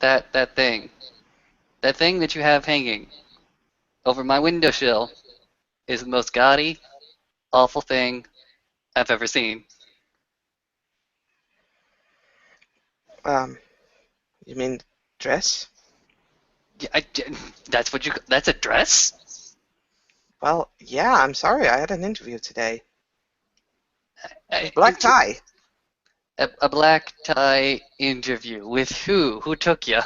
That thing. That thing that you have hanging over my windowsill is the most gaudy, awful thing I've ever seen. Um, you mean dress? Yeah, that's what you. That's a dress? Well, yeah, I'm sorry. I had an interview today. I, Black tie. a black tie interview with who? Who took you?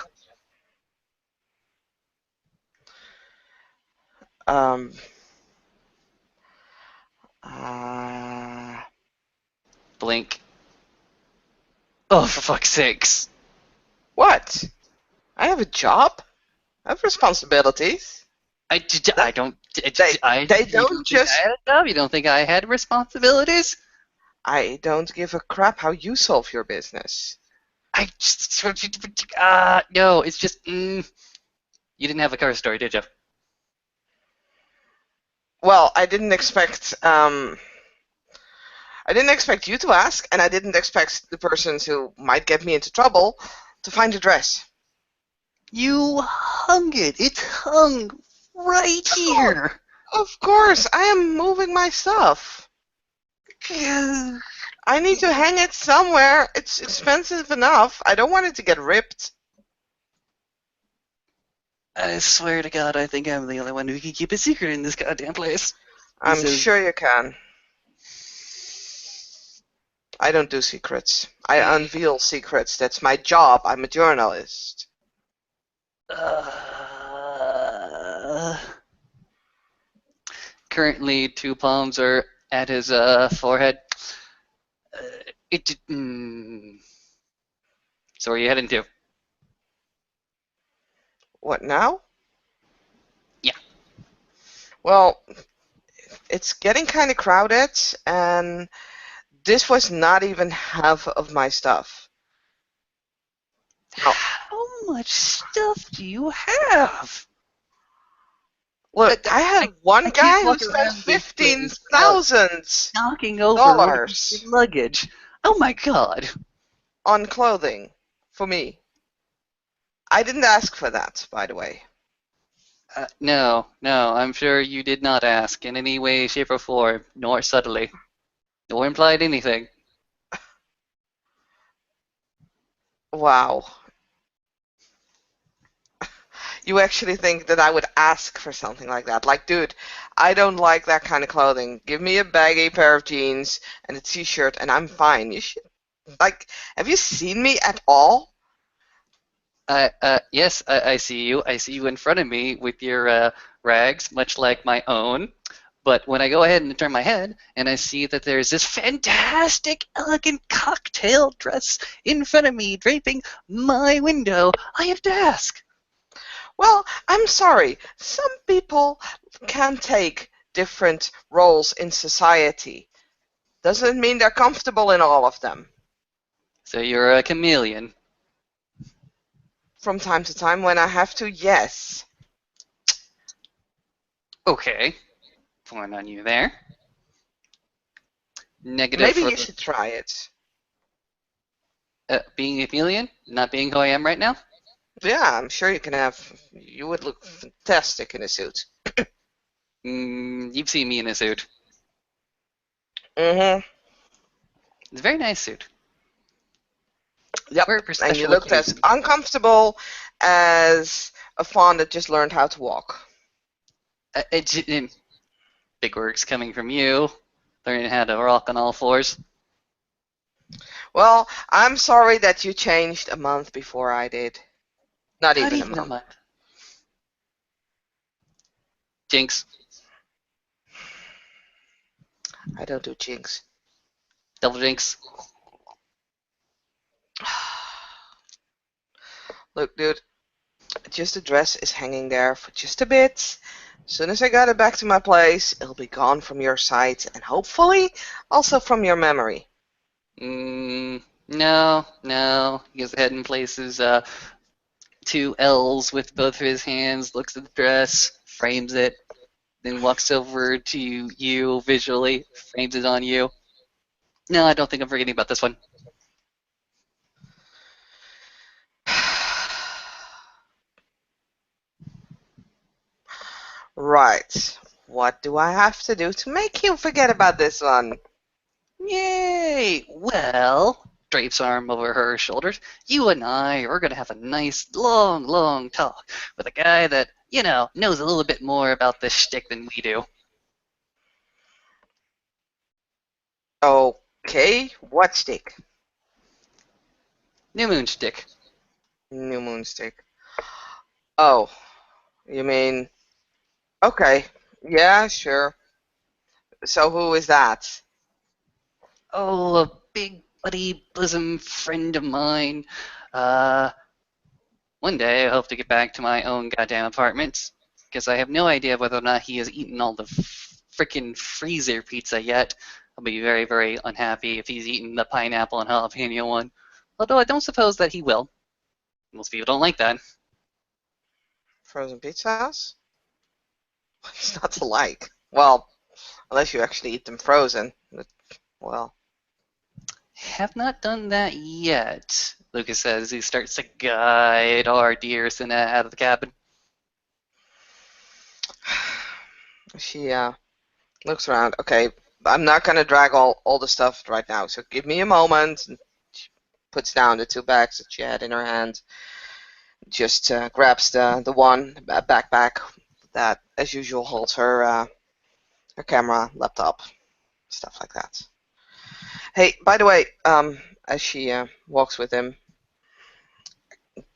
Um, uh, Blink. Oh, for fuck's sakes! what? I have a job. I have responsibilities. I That don't. they they You don't don't think I just. had a job? You don't think I had responsibilities? I don't give a crap how you solve your business. I just. No, it's just. You didn't have a cover story, did you? Well, I didn't expect you to ask, and I didn't expect the persons who might get me into trouble to find a dress. You hung it. It's hung right Of course, here. of course, I am moving my stuff. I need to hang it somewhere. It's expensive enough. I don't want it to get ripped. I swear to God, I think I'm the only one who can keep a secret in this goddamn place. This I'm is. sure you can. I don't do secrets. I unveil secrets. That's my job. I'm a journalist. Uh, Currently, two palms are at his forehead. It. So where are you heading to? What now? Yeah. Well, it's getting kind of crowded, and this was not even half of my stuff. Now, How much stuff do you have? look, I, I I, had I one can't guy who walk spent around this fifteen place without thousand knocking over one of your dollars luggage. Oh my God. on clothing for me. I didn't ask for that, by the way. No, no, I'm sure you did not ask in any way, shape, or form, nor subtly, nor implied anything. Wow. You actually think that I would ask for something like that? Like, dude, I don't like that kind of clothing. Give me a baggy pair of jeans and a t-shirt and I'm fine. You should, like, have you seen me at all? Yes, I see you. I see you in front of me with your rags, much like my own. But when I go ahead and turn my head and I see that there's this fantastic, elegant cocktail dress in front of me draping my window, I have to ask. Well, I'm sorry. Some people can take different roles in society. Doesn't mean they're comfortable in all of them. So you're a chameleon. From time to time, when I have to, yes. Okay, point on you there. Negative Maybe for you should try it. being a chameleon, not being who I am right now. Yeah, I'm sure you can have. You would look fantastic in a suit. You've seen me in a suit. Mm-hmm. It's a very nice suit. Yep. Wear it for And you special looked as occasions. uncomfortable as a fawn that just learned how to walk. Big words coming from you, learning how to rock on all fours. Well, I'm sorry that you changed a month before I did. Not Not even a even a month. month. Jinx, I don't do jinx. double jinx. Look, dude, just the dress is hanging there for just a bit. As soon as I got it back to my place, it'll be gone from your sight and hopefully also from your memory. No, no. He goes ahead and places two L's with both of his hands, looks at the dress, frames it, then walks over to you visually, frames it on you. No, I don't think I'm forgetting about this one. Right. What do I have to do to make you forget about this one? Yay! Well, drapes arm over her shoulders. You and I are going to have a nice, long, long talk with a guy that, knows a little bit more about this shtick than we do. Okay, what stick? New moon shtick. New moon stick. Oh, you mean, okay, yeah, sure. So who is that? Oh, a big buddy bosom friend of mine. Uh, One day I hope to get back to my own goddamn apartment, because I have no idea whether or not he has eaten all the frickin' freezer pizza yet. I'll be very, very unhappy if he's eaten the pineapple and jalapeno one. Although I don't suppose that he will. Most people don't like that. Frozen pizzas? It's not to like. Well, unless you actually eat them frozen. But, well, Have not done that yet, Lucas says as he starts to guide our dear Sinna out of the cabin. she looks around. Okay, I'm not gonna drag all the stuff right now. So give me a moment. And she puts down the two bags that she had in her hand. Just grabs the one backpack that, as usual, holds her camera, laptop, stuff like that. Hey, by the way, as she walks with him,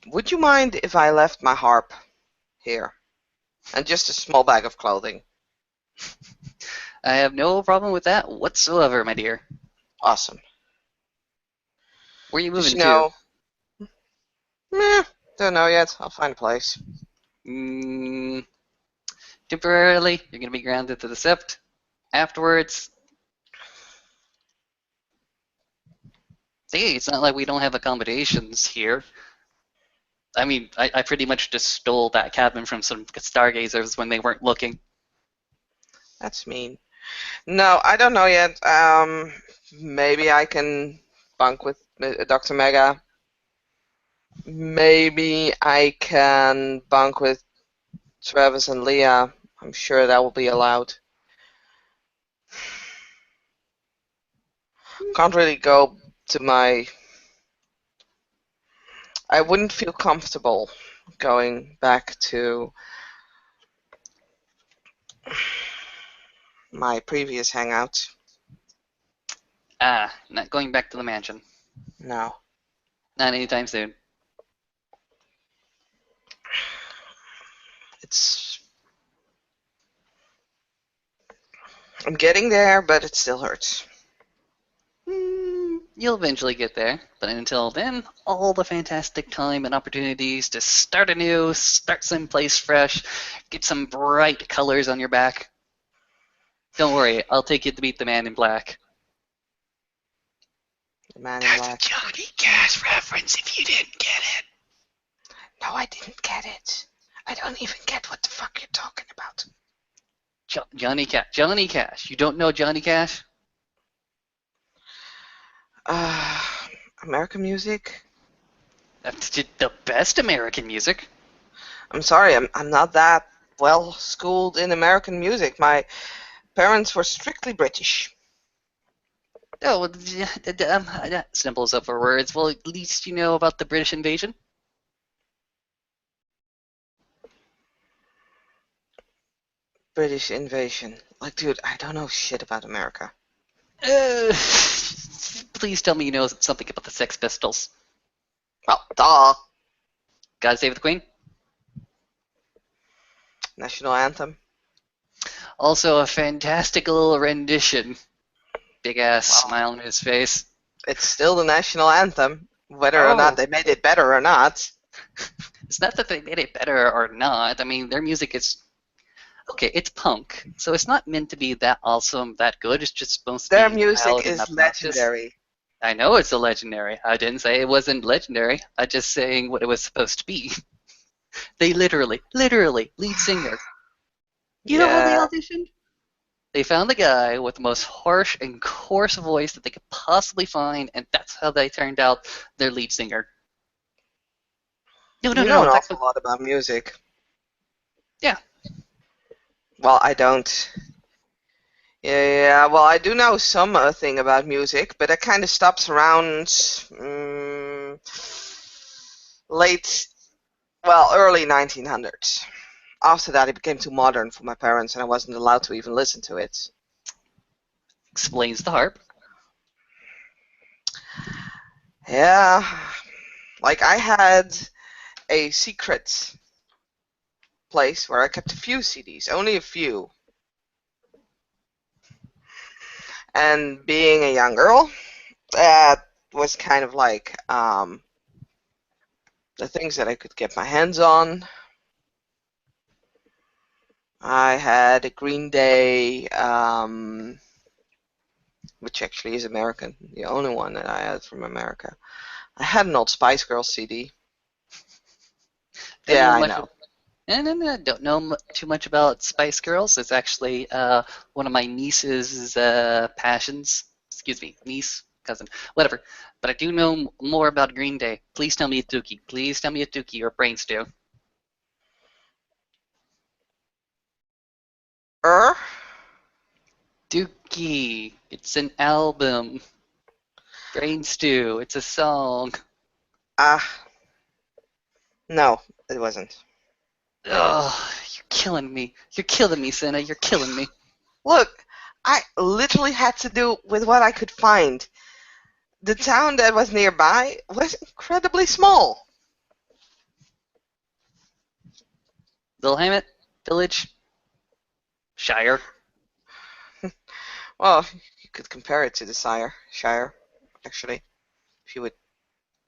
would you mind if I left my harp here and just a small bag of clothing? I have no problem with that whatsoever, my dear. Awesome. Where are you Just moving to? know, meh, don't know yet. I'll find a place. Mm, Temporarily, you're going to be grounded to the sept. Afterwards, see, it's not like we don't have accommodations here. I mean, I pretty much just stole that cabin from some stargazers when they weren't looking. That's mean. No, I don't know yet. Maybe I can bunk with Dr. Mega. Maybe I can bunk with Travis and Leah. I'm sure that will be allowed. Can't really go to my. I wouldn't feel comfortable going back to my previous hangout. Not going back to the mansion. No. Not anytime soon. It's. I'm getting there, but it still hurts. You'll eventually get there, but until then, all the fantastic time and opportunities to start anew, start someplace fresh, get some bright colors on your back. Don't worry, I'll take you to meet the man in black. The man in That's a black. Johnny Cash reference if you didn't get it. No, I didn't get it. I don't even get what the fuck you're talking about. Johnny Cash. Johnny Cash. You don't know Johnny Cash? Uh, American music? That's the best American music. I'm sorry, I'm not that well schooled in American music. My parents were strictly British. Oh, simple as up for words. Well, at least you know about the British invasion. British invasion. Like, dude, I don't know shit about America. Uh, Please tell me you know something about the Sex Pistols. Well, duh. God Save the Queen. National anthem. Also, a fantastic little rendition. Big ass Well, smile on his face. it's still the national anthem, whether or not Oh, they made it better or not. it's not that they made it better or not. I mean, their music is okay. It's punk, so it's not meant to be that awesome, that good. It's just supposed to Their be music loud and is obnoxious. legendary. I know it's a legendary. I didn't say it wasn't legendary. I just saying what it was supposed to be. They literally, lead singer. You know how they Yeah. auditioned? They found the guy with the most harsh and coarse voice that they could possibly find, and that's how they turned out their lead singer. No, no, You no, know no. an That's awful what. lot about music. Yeah. Well, I don't. Yeah, well, I do know some thing about music, but it kind of stops around late, well, early 1900s. After that, it became too modern for my parents, and I wasn't allowed to even listen to it. Explains the harp. Yeah, like I had a secret place where I kept a few CDs, only a few. And being a young girl, that was kind of like the things that I could get my hands on. I had a Green Day, which actually is American, the only one that I had from America. I had an old Spice Girls CD. Don't Yeah, know I much. know. No. Don't know too much about Spice Girls. It's actually one of my niece's passions. Excuse me, niece, cousin, whatever. But I do know more about Green Day. Please tell me a Dookie. Please tell me a Dookie or Brains do. Er? Dookie. It's an album. Brain Stew. It's a song. Ah, no, it wasn't. Ugh, you're killing me. You're killing me, Senna. You're killing me. Look, I literally had to do with what I could find. The town that was nearby was incredibly small. Willamette Village. Shire. Well, you could compare it to the Shire, actually, if you would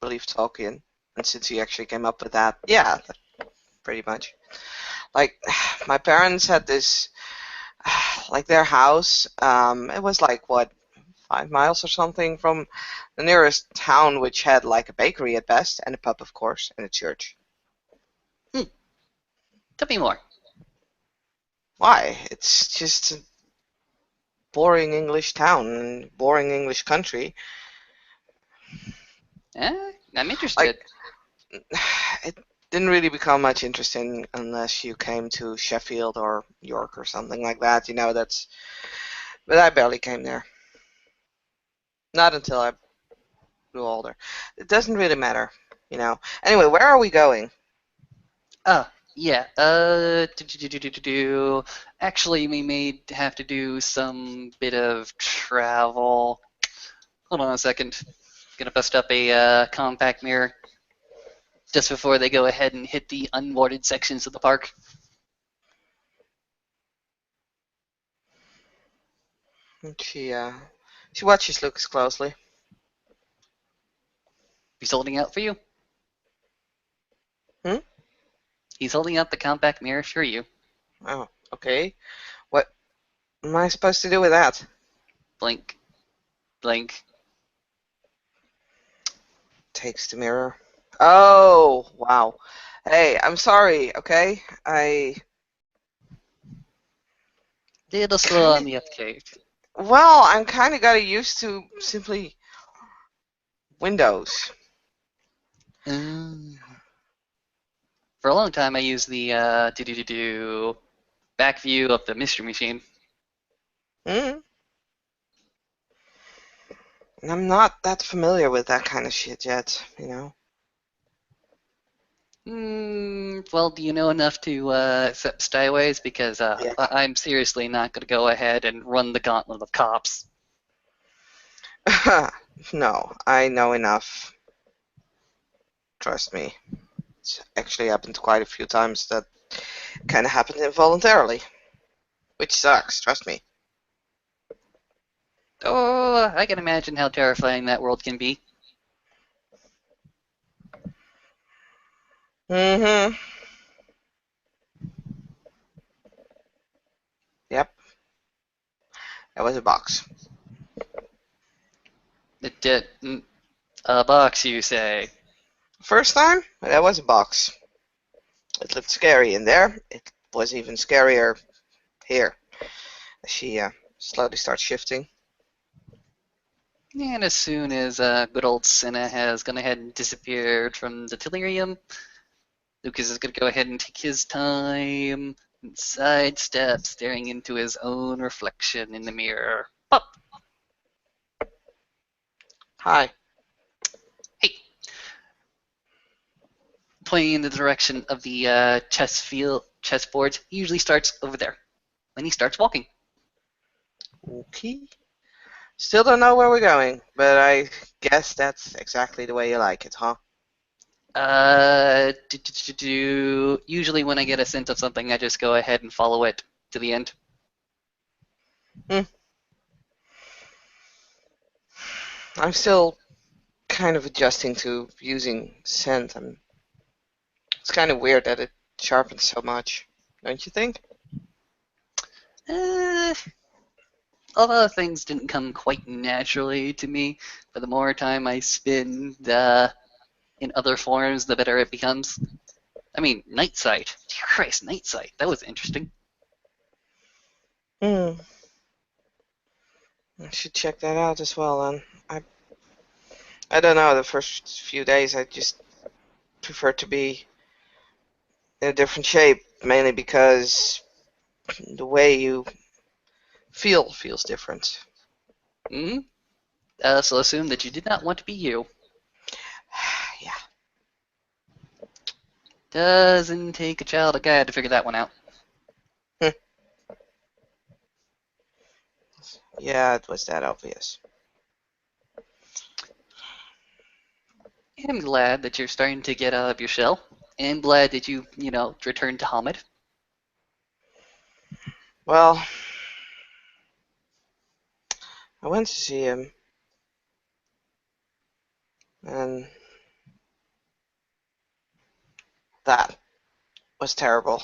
believe Tolkien. And since he actually came up with that, yeah, pretty much. Like, my parents had this, like their house, it was like, what, 5 miles or something from the nearest town, which had like a bakery at best, and a pub, of course, and a church. Hmm. Tell me more. Why? It's just a boring English town and boring English country. I'm Like, interested. it didn't really become much interesting unless you came to Sheffield or York or something like that. That's. But I barely came there. Not until I grew older. It doesn't really matter. Anyway, where are we going? Yeah. Actually, we may have to do some bit of travel. Hold on a second. Gonna bust up a compact mirror just before they go ahead and hit the unwarded sections of the park. She watches Lucas closely. He's holding out for you. Hmm? He's holding out the compact mirror for you. Oh, okay. What am I supposed to do with that? Blink, blink. Takes the mirror. Oh, wow. Hey, I'm sorry, okay? I Little slow kind on of, the uptake. well, I'm kind of got used to simply Windows. Um, for a long time, I used the back view of the mystery machine. Hmm? I'm not that familiar with that kind of shit yet. Well, do you know enough to accept stayaways? Because Yeah. I'm seriously not going to go ahead and run the gauntlet of cops. No, I know enough. Trust me. It's actually happened quite a few times that kind of happened involuntarily, which sucks, trust me. Oh, I can imagine how terrifying that world can be. Mm-hmm. Yep, that was a box. It did. A box, you say? First time, that was a box. It looked scary in there. It was even scarier here. She slowly starts shifting. And as soon as good old Senna has gone ahead and disappeared from the delirium, Lucas is going to go ahead and take his time and sidesteps, staring into his own reflection in the mirror. Pop! Hi. Hey! Pointing in the direction of the chessboards. He usually starts over there. When he starts walking. Okay. Still don't know where we're going, but I guess that's exactly the way you like it, huh? Usually when I get a sense of something, I just go ahead and follow it to the end. Hmm. I'm still kind of adjusting to using scent. It's kind of weird that it sharpens so much, don't you think? Uh, a lot of things didn't come quite naturally to me, but the more time I spend in other forms, the better it becomes. I mean, Night Sight. Dear Christ, Night Sight. That was interesting. Hmm. I should check that out as well then. I don't know, the first few days I just prefer to be in a different shape, mainly because the way you feel feels different. Hmm. So assume that you did not want to be you. Yeah. Doesn't take a child of God to figure that one out. Hmm. Yeah, it was that obvious. I'm glad that you're starting to get out of your shell. And glad that you returned to Hamid. Well, I went to see him, and that was terrible.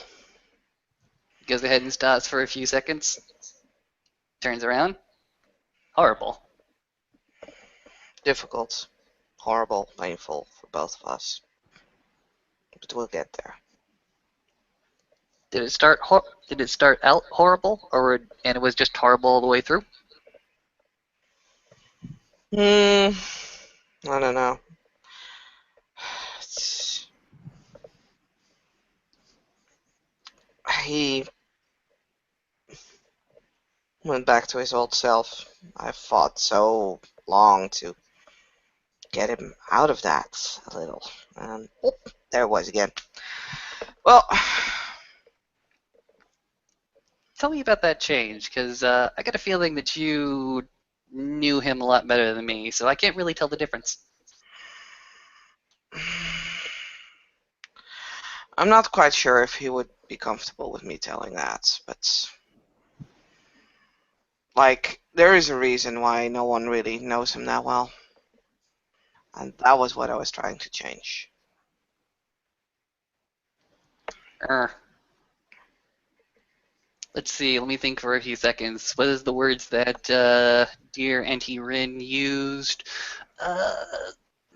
Goes ahead and stops for a few seconds. Turns around. Horrible. Difficult, horrible, painful for both of us. But we'll get there. Did it start out horrible, and it was just horrible all the way through? Hmm, I don't know. It's, he went back to his old self. I fought so long to get him out of that a little. And there it was again. Well, Tell me about that change, because I got a feeling that you knew him a lot better than me, so I can't really tell the difference. I'm not quite sure if he would be comfortable with me telling that, but like, there is a reason why no one really knows him that well. And that was what I was trying to change. Er, let's see, let me think for a few seconds. What is the words that dear Auntie Rin used? Uh,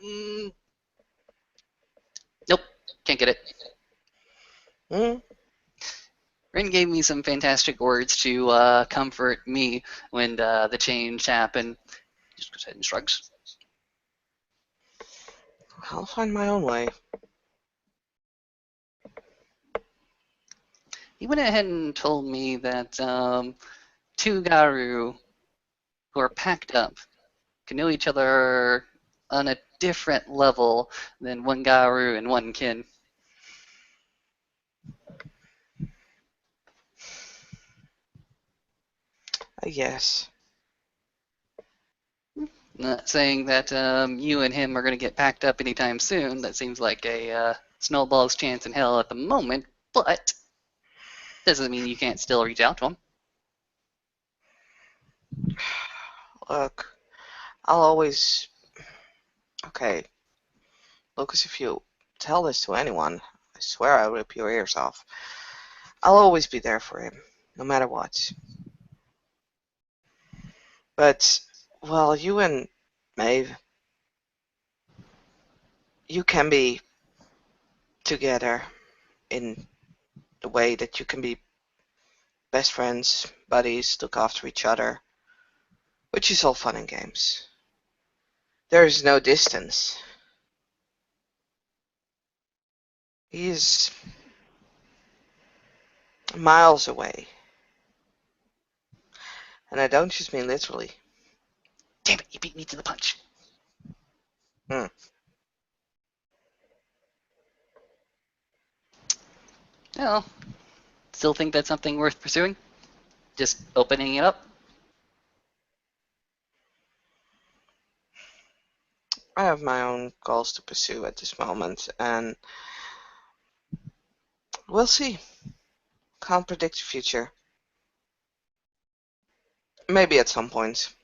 mm, nope, can't get it. Hmm? Rin gave me some fantastic words to comfort me when the change happened. Just goes ahead and shrugs. I'll find my own way. He went ahead and told me that two Garu who are packed up can know each other on a different level than one Garu and one Kin. I guess. Not saying that you and him are going to get packed up anytime soon. That seems like a snowball's chance in hell at the moment, but doesn't mean you can't still reach out to him. Look, I'll always. Okay, Lucas, if you tell this to anyone, I swear I'll rip your ears off. I'll always be there for him, no matter what. But, well, you and Maeve, you can be together in the way that you can be best friends, buddies, look after each other, which is all fun and games. There is no distance. He is Miles away. And I don't just mean literally. Damn it, you beat me to the punch. Hmm. Well, still think that's something worth pursuing? Just opening it up? I have my own goals to pursue at this moment, and we'll see. Can't predict the future. Maybe at some point.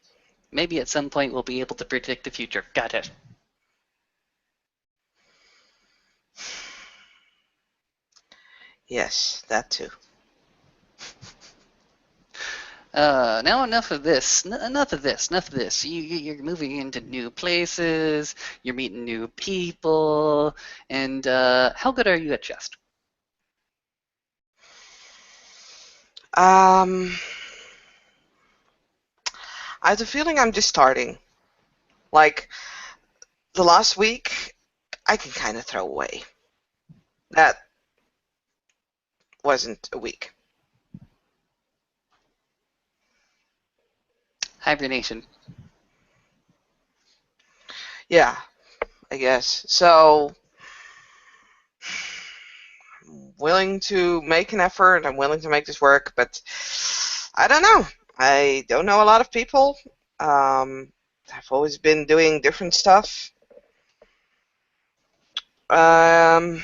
Maybe at some point we'll be able to predict the future. Got it. Yes, that too. Now enough of this. Enough of this. Enough of this. You're moving into new places. You're meeting new people. And how good are you at chess? Um, I have the feeling I'm just starting. Like, the last week, I can kind of throw away. That wasn't a week. Hibernation. Yeah, I guess. So, I'm willing to make an effort. I'm willing to make this work, but I don't know. I don't know a lot of people. I've always been doing different stuff. Um,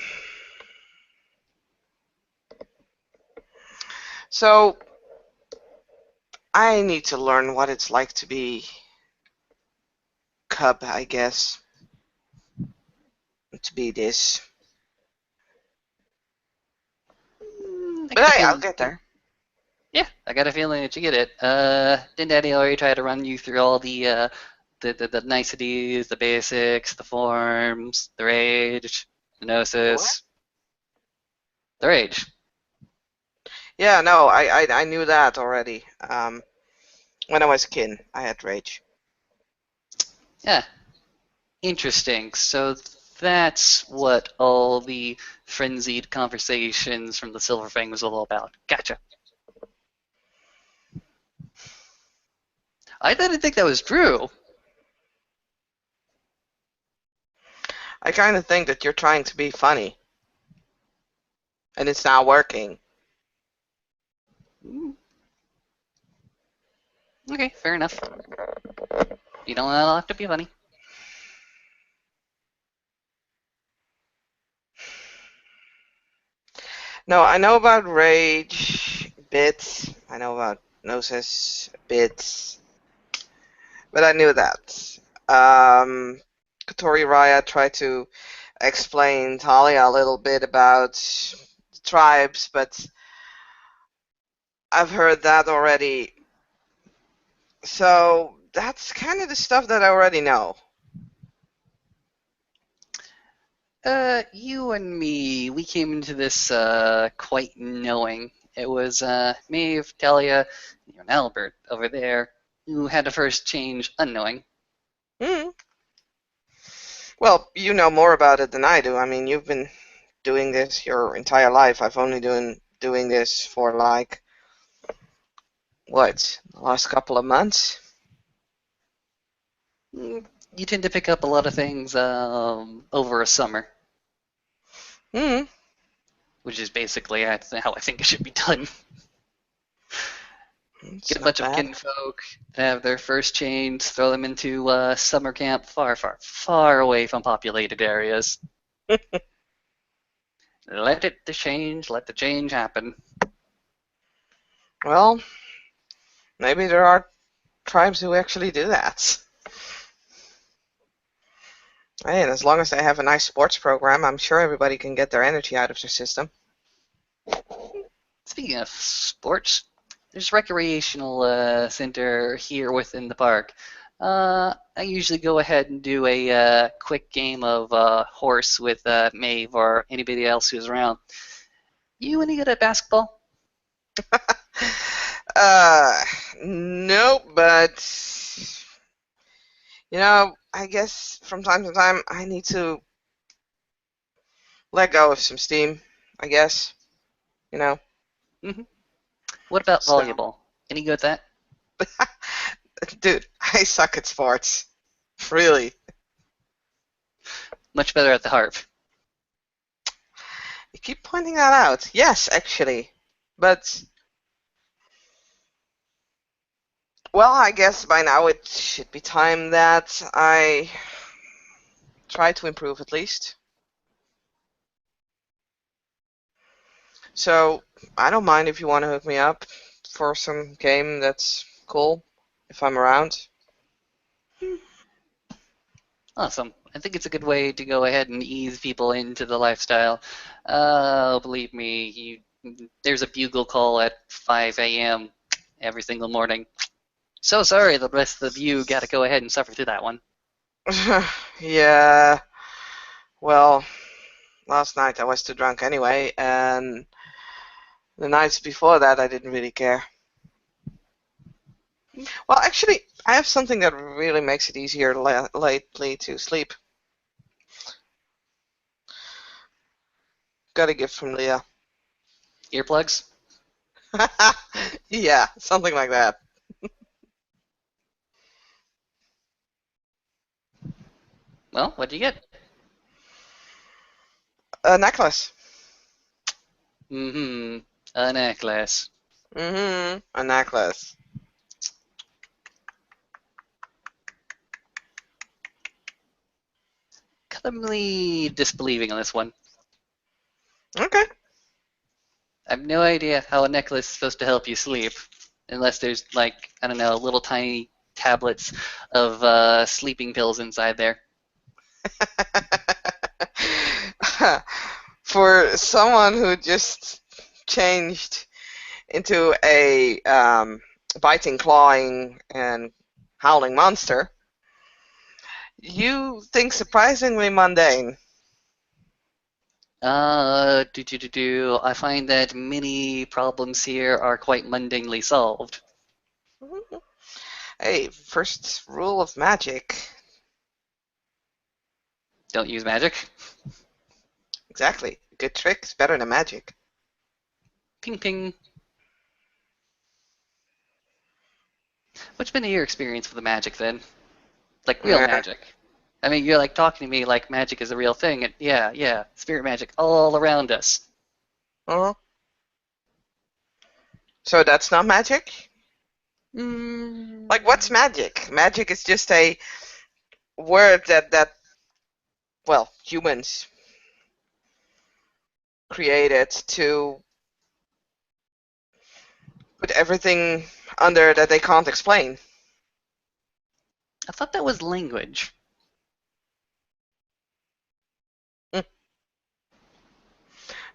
so I need to learn what it's like to be cub, I guess. To be this. I But get a hey, I'll feeling. get there. Yeah, I got a feeling that you get it. Didn't Daddy already try to run you through all the niceties, the basics, the forms, the rage, the The what? gnosis, the rage? Yeah, no, I knew that already. When I was a kid, I had rage. Yeah, interesting. So that's what all the frenzied conversations from the Silver Fang was all about. Gotcha. I didn't think that was true. I kind of think that you're trying to be funny, and it's not working. Mm, okay, fair enough. You don't have to be funny. No, I know about rage bits. I know about gnosis bits, but I knew that. Katori Raya tried to explain Talia a little bit about tribes, but I've heard that already. So that's kind of the stuff that I already know. You and me, we came into this quite knowing. It was Maeve, Talia, and Albert over there who had to first change unknowing. Hmm. Well, you know more about it than I do. I mean, you've been doing this your entire life. I've only doing this for like what, the last couple of months. Mm, you tend to pick up a lot of things over a summer, Hmm. which is basically how I think it should be done. Get It's a not bunch of bad. kinfolk, have their first change, throw them into summer camp far, far, far away from populated areas. Let the change happen. Well, maybe there are tribes who actually do that. Hey, and as long as they have a nice sports program, I'm sure everybody can get their energy out of their system. Speaking of sports, there's a recreational center here within the park. I usually go ahead and do a quick game of horse with Maeve or anybody else who's around. You any good at basketball? Uh, nope, but I guess from time to time I need to let go of some steam, I guess. You know. Hmm. What about So, volleyball? Any good at that? dude, I suck at sports. Really. Much better at the harp. You keep pointing that out. Yes, actually. But, well, I guess by now it should be time that I try to improve at least. So, I don't mind if you want to hook me up for some game that's cool, if I'm around. Awesome. I think it's a good way to go ahead and ease people into the lifestyle. Believe me, there's a bugle call at 5 a.m. every single morning. So sorry the rest of you got to go ahead and suffer through that one. Yeah, well, last night I was too drunk anyway, and the nights before that I didn't really care. Well, actually, I have something that really makes it easier lately to sleep. Got a gift from Leah. Earplugs? Yeah, something like that. Well, what'd you get? A necklace. Mm-hmm. A necklace. A necklace. Cunningly disbelieving on this one. Okay. I have no idea how a necklace is supposed to help you sleep, unless there's like, I don't know, little tiny tablets of sleeping pills inside there. For someone who just changed into a biting, clawing, and howling monster, you think surprisingly mundane. I find that many problems here are quite mundanely solved. Hey, first rule of magic. Don't use magic. Exactly. Good trick is better than magic. Ping ping. What's been your experience with the magic then? Like real Yeah. magic. I mean, you're like talking to me like magic is a real thing, and yeah, yeah, spirit magic all around us. Uh-huh. So that's not magic? Like, what's Mm, magic? Magic is just a word that well, humans created to put everything under that they can't explain. I thought that was language. Hmm.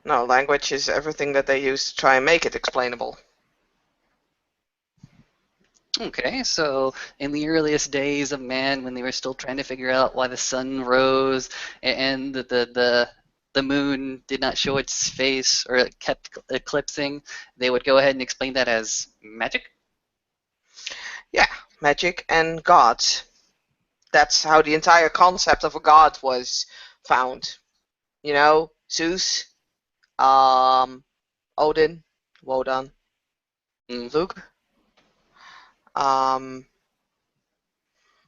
No, language is everything that they use to try and make it explainable. Okay, so in the earliest days of man, when they were still trying to figure out why the sun rose and the moon did not show its face or it kept eclipsing, they would go ahead and explain that as magic. Yeah, magic and gods. That's how the entire concept of a god was found. You know, Zeus, um, Odin, Wodan, Mm. Luke, um,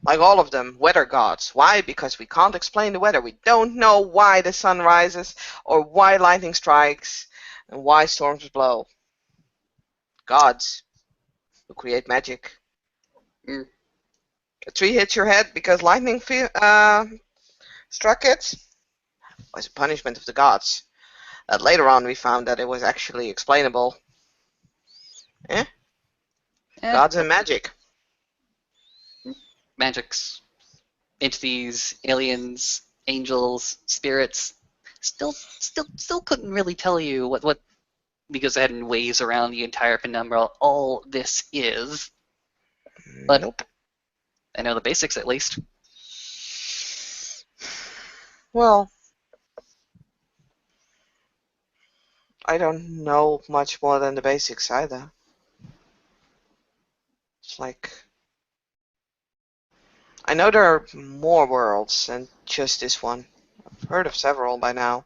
like all of them, weather gods. Why? Because we can't explain the weather. We don't know why the sun rises or why lightning strikes and why storms blow. Gods who create magic. Mm. A tree hits your head because lightning struck it was a punishment of the gods. Later on, we found that it was actually explainable. Eh? Eh, Gods and magic. magics, entities, aliens, angels, spirits. Still couldn't really tell you what because it had waves around the entire penumbra. All this is, but Nope. I know the basics at least. Well, I don't know much more than the basics either. It's like I know there are more worlds than just this one. I've heard of several by now.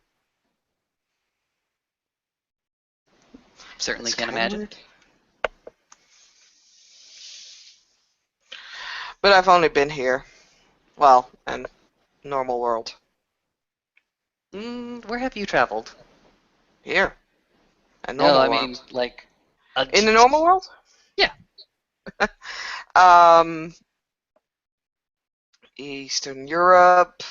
Certainly That's can't kind of imagine. weird. But I've only been here. Well, and normal world. Where have you traveled? Here. And No, normal I mean, world. like, In the normal world? yeah. Um, Eastern Europe,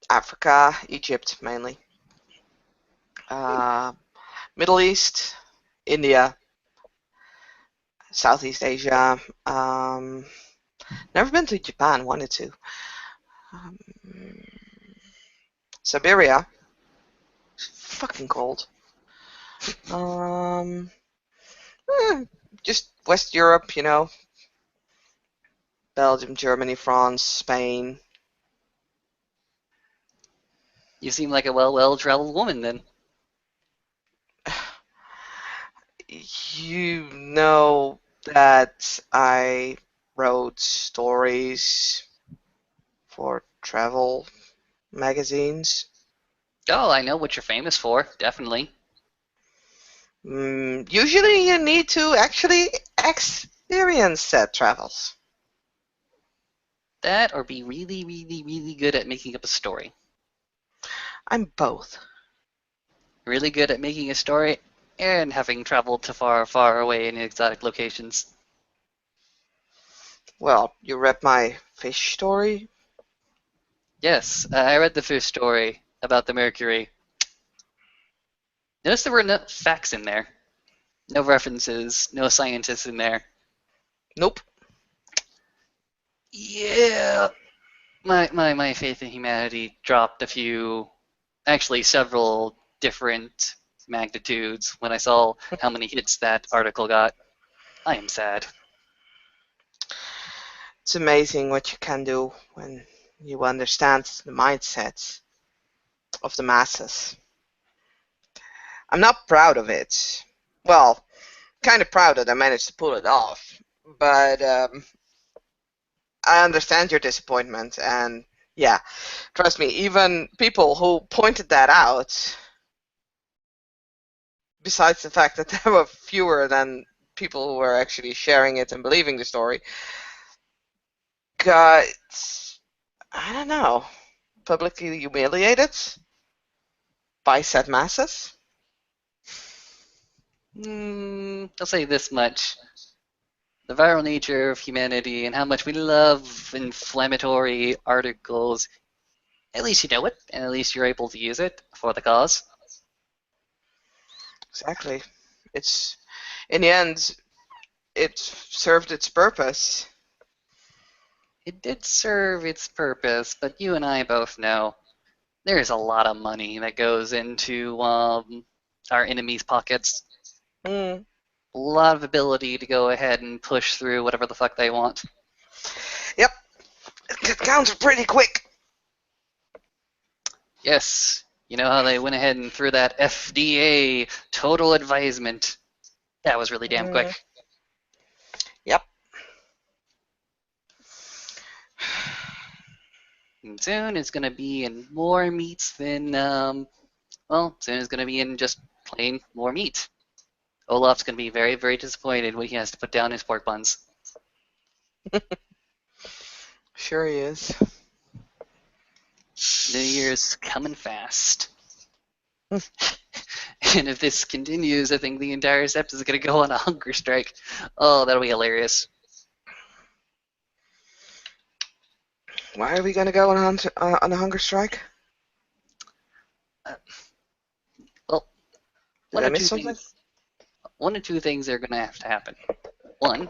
Africa, Egypt mainly. Uh, Middle East, India, Southeast Asia. Um, Never been to Japan, wanted to. Um, Siberia, fucking cold. Um, just West Europe, Belgium, Germany, France, Spain. You seem like a well-traveled woman then. You know that I wrote stories for travel magazines. Oh, I know what you're famous for, definitely. Usually you need to actually experience said travels. That or be really, really, really good at making up a story. I'm both. Really good at making a story and having traveled to far, far away in exotic locations. Well, you read my fish story? Yes, I read the first story about the Mercury. Notice there were no facts in there. No references, no scientists in there. Nope. Yeah, my faith in humanity dropped a few, actually several different magnitudes when I saw how many hits that article got. I am sad. It's amazing what you can do when you understand the mindsets of the masses. I'm not proud of it. Well, kind of proud that I managed to pull it off, but I understand your disappointment, and yeah, trust me, even people who pointed that out, besides the fact that there were fewer than people who were actually sharing it and believing the story, got, I don't know, publicly humiliated by said masses. I'll say this much. The viral nature of humanity and how much we love inflammatory articles, at least you know it, and at least you're able to use it for the cause. Exactly. It's, in the end, it served its purpose. It did serve its purpose, but you and I both know there's a lot of money that goes into our enemies' pockets. Mm. A lot of ability to go ahead and push through whatever the fuck they want. Yep, it counts pretty quick. Yes, you know how they went ahead and threw that FDA total advisement. That was really damn Mm. quick. Yep. And soon it's going to be in more meats than, well, soon it's going to be in just plain more meat. Olaf's going to be very, very disappointed when he has to put down his pork buns. Sure he is. New Year's coming fast. And if this continues, I think the entire Sept is going to go on a hunger strike. Oh, that'll be hilarious. Why are we gonna go on a hunger strike? Uh, well, Did one I or miss two something? things. One or two things are going to have to happen. One,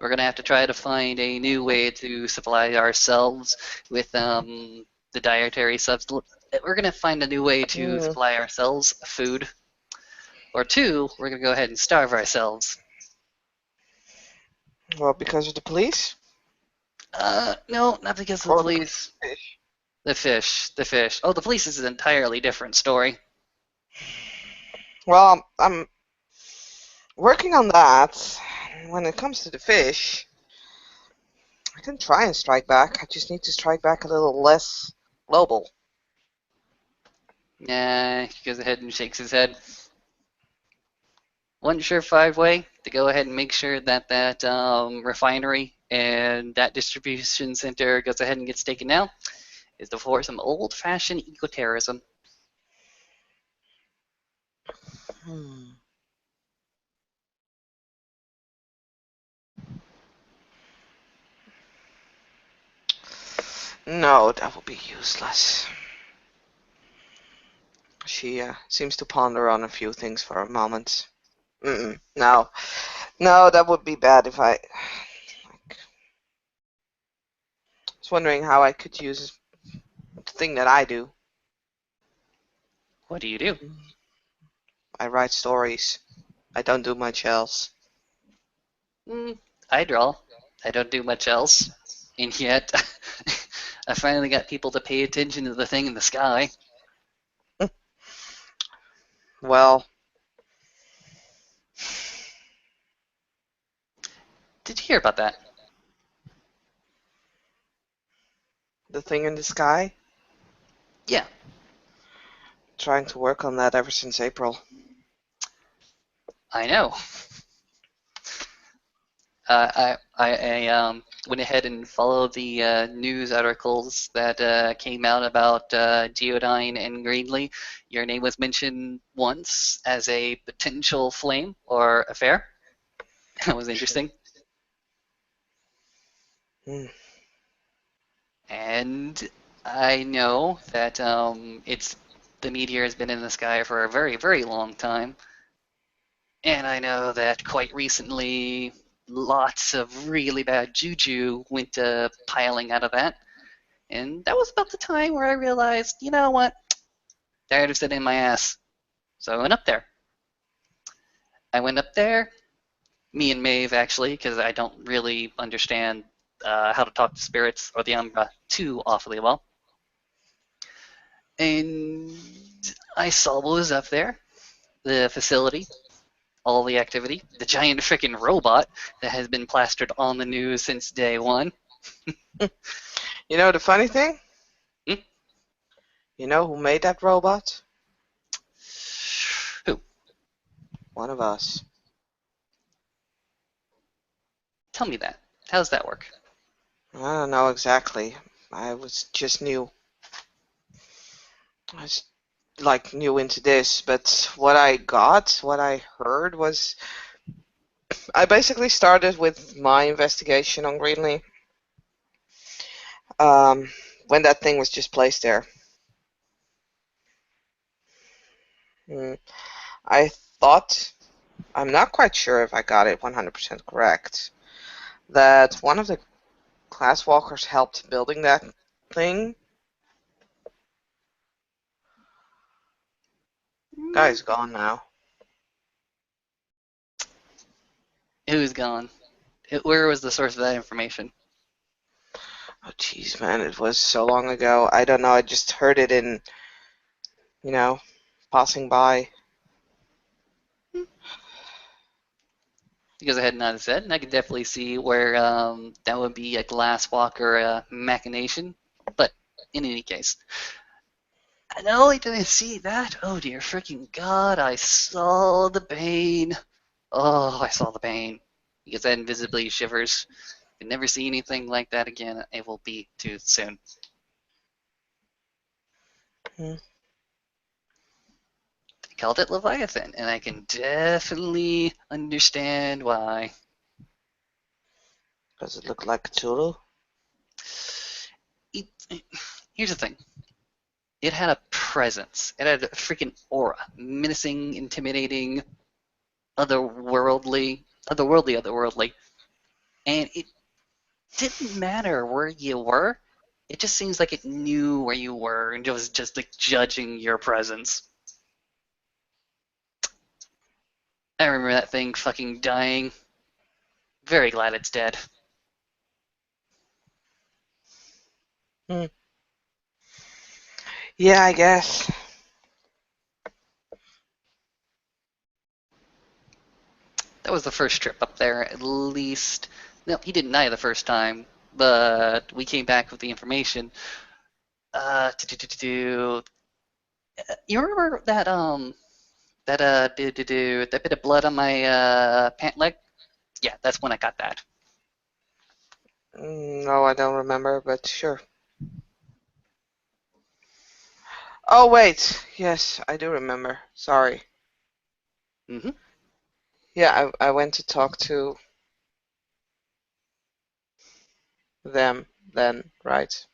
we're going to have to try to find a new way to supply ourselves with the dietary substance. We're going to find a new way to Mm. supply ourselves food. Or two, we're going to go ahead and starve ourselves. Well, because of the police? No, not because of the Or police. fish? The fish, the fish. Oh, the police is an entirely different story. Well, I'm working on that. When it comes to the fish, I can try and strike back. I just need to strike back a little less global. Yeah, he goes ahead and shakes his head. One surefire way to go ahead and make sure that that refinery and that distribution center goes ahead and gets taken out is to force some old-fashioned eco-terrorism. Hmm. No, that would be useless. She seems to ponder on a few things for a moment. No, no, that would be bad if I was wondering how I could use the thing that I do. What do you do? I write stories. I don't do much else. I draw. I don't do much else. And yet, I finally got people to pay attention to the thing in the sky. Well, Did you hear about that? the thing in the sky? Yeah, Trying to work on that ever since April. I know. I went ahead and followed the news articles that came out about Geodyne and Greenlee. Your name was mentioned once as a potential flame or affair. That was interesting. Hmm. And I know that it's the meteor has been in the sky for a very, very long time. And I know that quite recently, lots of really bad juju went piling out of that. And that was about the time where I realized, you know what? Tired of sitting in my ass. So I went up there. I went up there, me and Maeve actually, because I don't really understand how to talk to spirits or the Umbra too awfully well. And I saw what was up there, the facility, all the activity, the giant freaking robot that has been plastered on the news since day one. You know the funny thing? Hmm? You know who made that robot? Who? One of us. Tell me that. How does that work? I don't know exactly. I was just new. I was like new into this, but what I heard was I basically started with my investigation on Greenlee um, when that thing was just placed there. Mm, I thought, I'm not quite sure if I got it 100% correct, that one of the class walkers helped building that thing. Guy's gone now. Who's gone? Where was the source of that information? Oh, jeez, man, it was so long ago. I don't know. I just heard it in, you know, passing by. He goes ahead and nods his head, and I can definitely see where that would be a Glasswalker machination. But in any case, I know I didn't see that. Oh dear freaking God! I saw the pain. Oh, I saw the pain. He gets ahead and visibly shivers. Can never see anything like that again. It will be too soon. Hmm. They called it Leviathan, and I can definitely understand why. Does it look like Cthulhu? It, here's the thing. It had a presence. It had a freaking aura. Menacing, intimidating, otherworldly. And it didn't matter where you were. It just seems like it knew where you were and it was just like judging your presence. I remember that thing fucking dying. Very glad it's dead. Hmm. Yeah, I guess. That was the first trip up there, at least. No, he didn't die the first time, but we came back with the information. Uh, you remember that that bit of blood on my pant leg. Yeah, that's when I got that. No, I don't remember, but sure. Oh, wait. Yes, I do remember. Sorry. Hmm. Yeah, I went to talk to them then, right?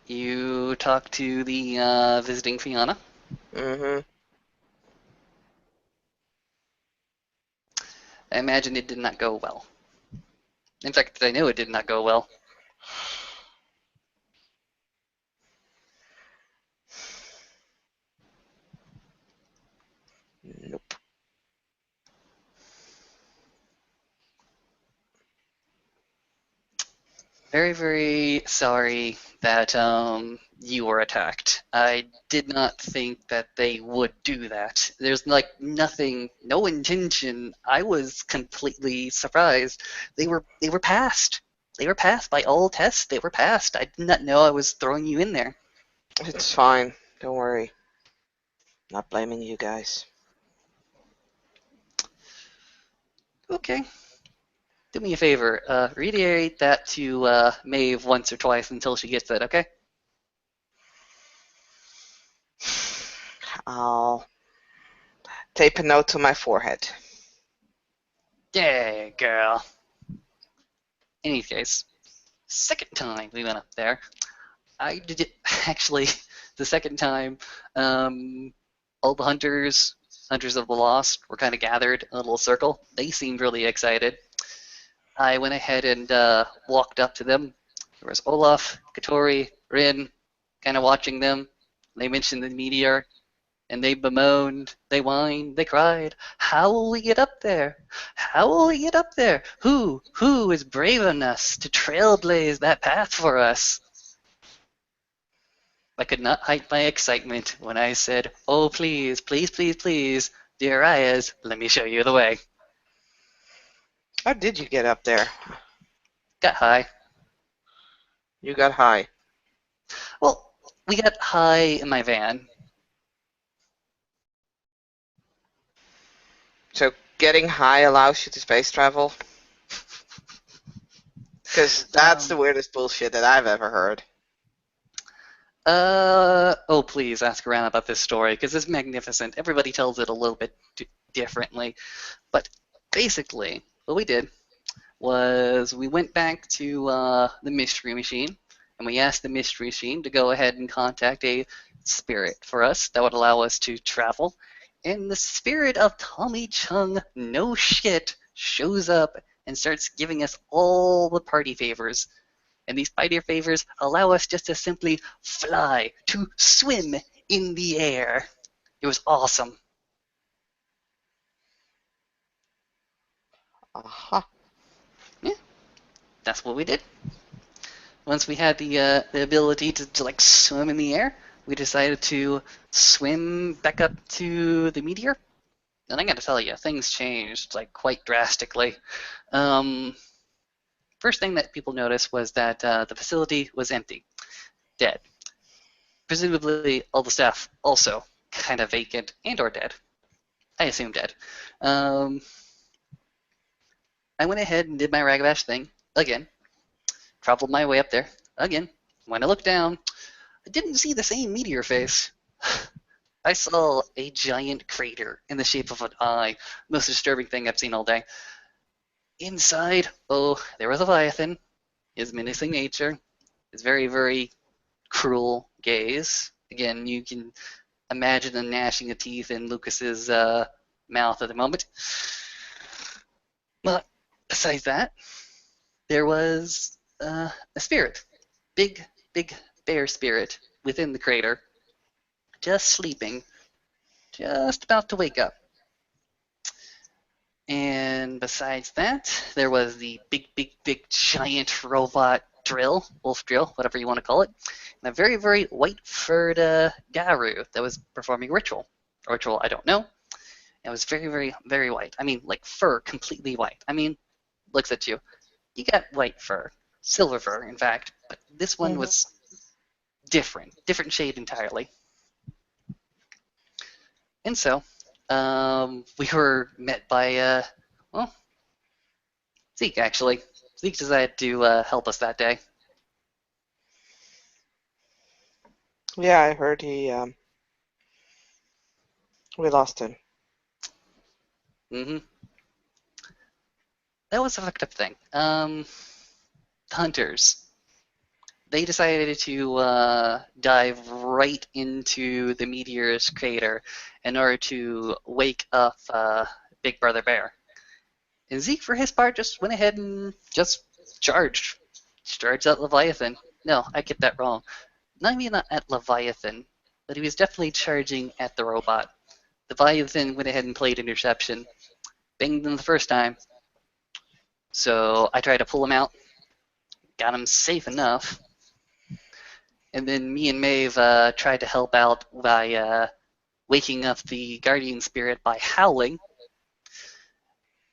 You talked to the visiting Fiona. Mm-hmm. I imagine it did not go well. In fact, I know it did not go well. Nope. Very, very sorry that you were attacked. I did not think that they would do that. There's like nothing, no intention. I was completely surprised. They were passed. They were passed by all tests. They were passed. I did not know I was throwing you in there. It's fine. Don't worry. Not blaming you guys. Okay. Do me a favor. Reiterate that to Maeve once or twice until she gets it. Okay. I'll tape a note to my forehead. Yeah, girl. In any case, second time we went up there. I did it actually the second time. Um, all the hunters of the lost, were kind of gathered in a little circle. They seemed really excited. I went ahead and walked up to them. There was Olaf, Katori, Rin, kind of watching them. They mentioned the meteor, and they bemoaned, they whined, they cried. How will we get up there? How will we get up there? Who is brave enough to trailblaze that path for us? I could not hide my excitement when I said, "Oh, please, please, please, please, dear Ayaz, let me show you the way." How did you get up there? Got high. You got high. Well, we got high in my van. So getting high allows you to space travel? Because that's the Um, weirdest bullshit that I've ever heard. oh, please ask around about this story because it's magnificent. Everybody tells it a little bit differently. But basically, what we did was we went back to the mystery machine and we asked the mystery machine to go ahead and contact a spirit for us that would allow us to travel. And the spirit of Tommy Chung, no shit, shows up and starts giving us all the party favors. And these party favors allow us just to simply fly, to swim in the air. It was awesome. Aha. Yeah, that's what we did. Once we had the ability to like swim in the air, we decided to swim back up to the meteor. And I gotta tell you, things changed like quite drastically. Um, First thing that people noticed was that the facility was empty, dead. Presumably, all the staff also kind of vacant and or dead. I assume dead. Um, I went ahead and did my Ragabash thing again. Traveled my way up there again. When I looked down, I didn't see the same meteor face. I saw a giant crater in the shape of an eye. Most disturbing thing I've seen all day. Inside, oh, there was a Leviathan. His menacing nature, his very, very cruel gaze. Again, you can imagine the gnashing of teeth in Lucas's mouth at the moment. But besides that, there was a spirit, big, big bear spirit within the crater, just sleeping, just about to wake up. And besides that, there was the big, big, big giant robot drill, wolf drill, whatever you want to call it, and a very, very white furred Garu that was performing ritual. Ritual, I don't know. It was very, very, very white. I mean, like fur, completely white. I mean, looks at you. You got white fur, silver fur, in fact, but this one Hmm. was different, different shade entirely. And so, we were met by, well, Zeke, actually. Zeke decided to help us that day. Yeah, I heard we lost him. Hmm. That was a fucked up thing. The hunters. They decided to dive right into the meteor's crater in order to wake up Big Brother Bear. And Zeke, for his part, just went ahead and just charged. Charged at Leviathan. No, I get that wrong. Not even at Leviathan, but he was definitely charging at the robot. Leviathan went ahead and played interception. Banged him the first time. So I tried to pull him out. Got him safe enough. And then me and Maeve tried to help out by waking up the guardian spirit by howling.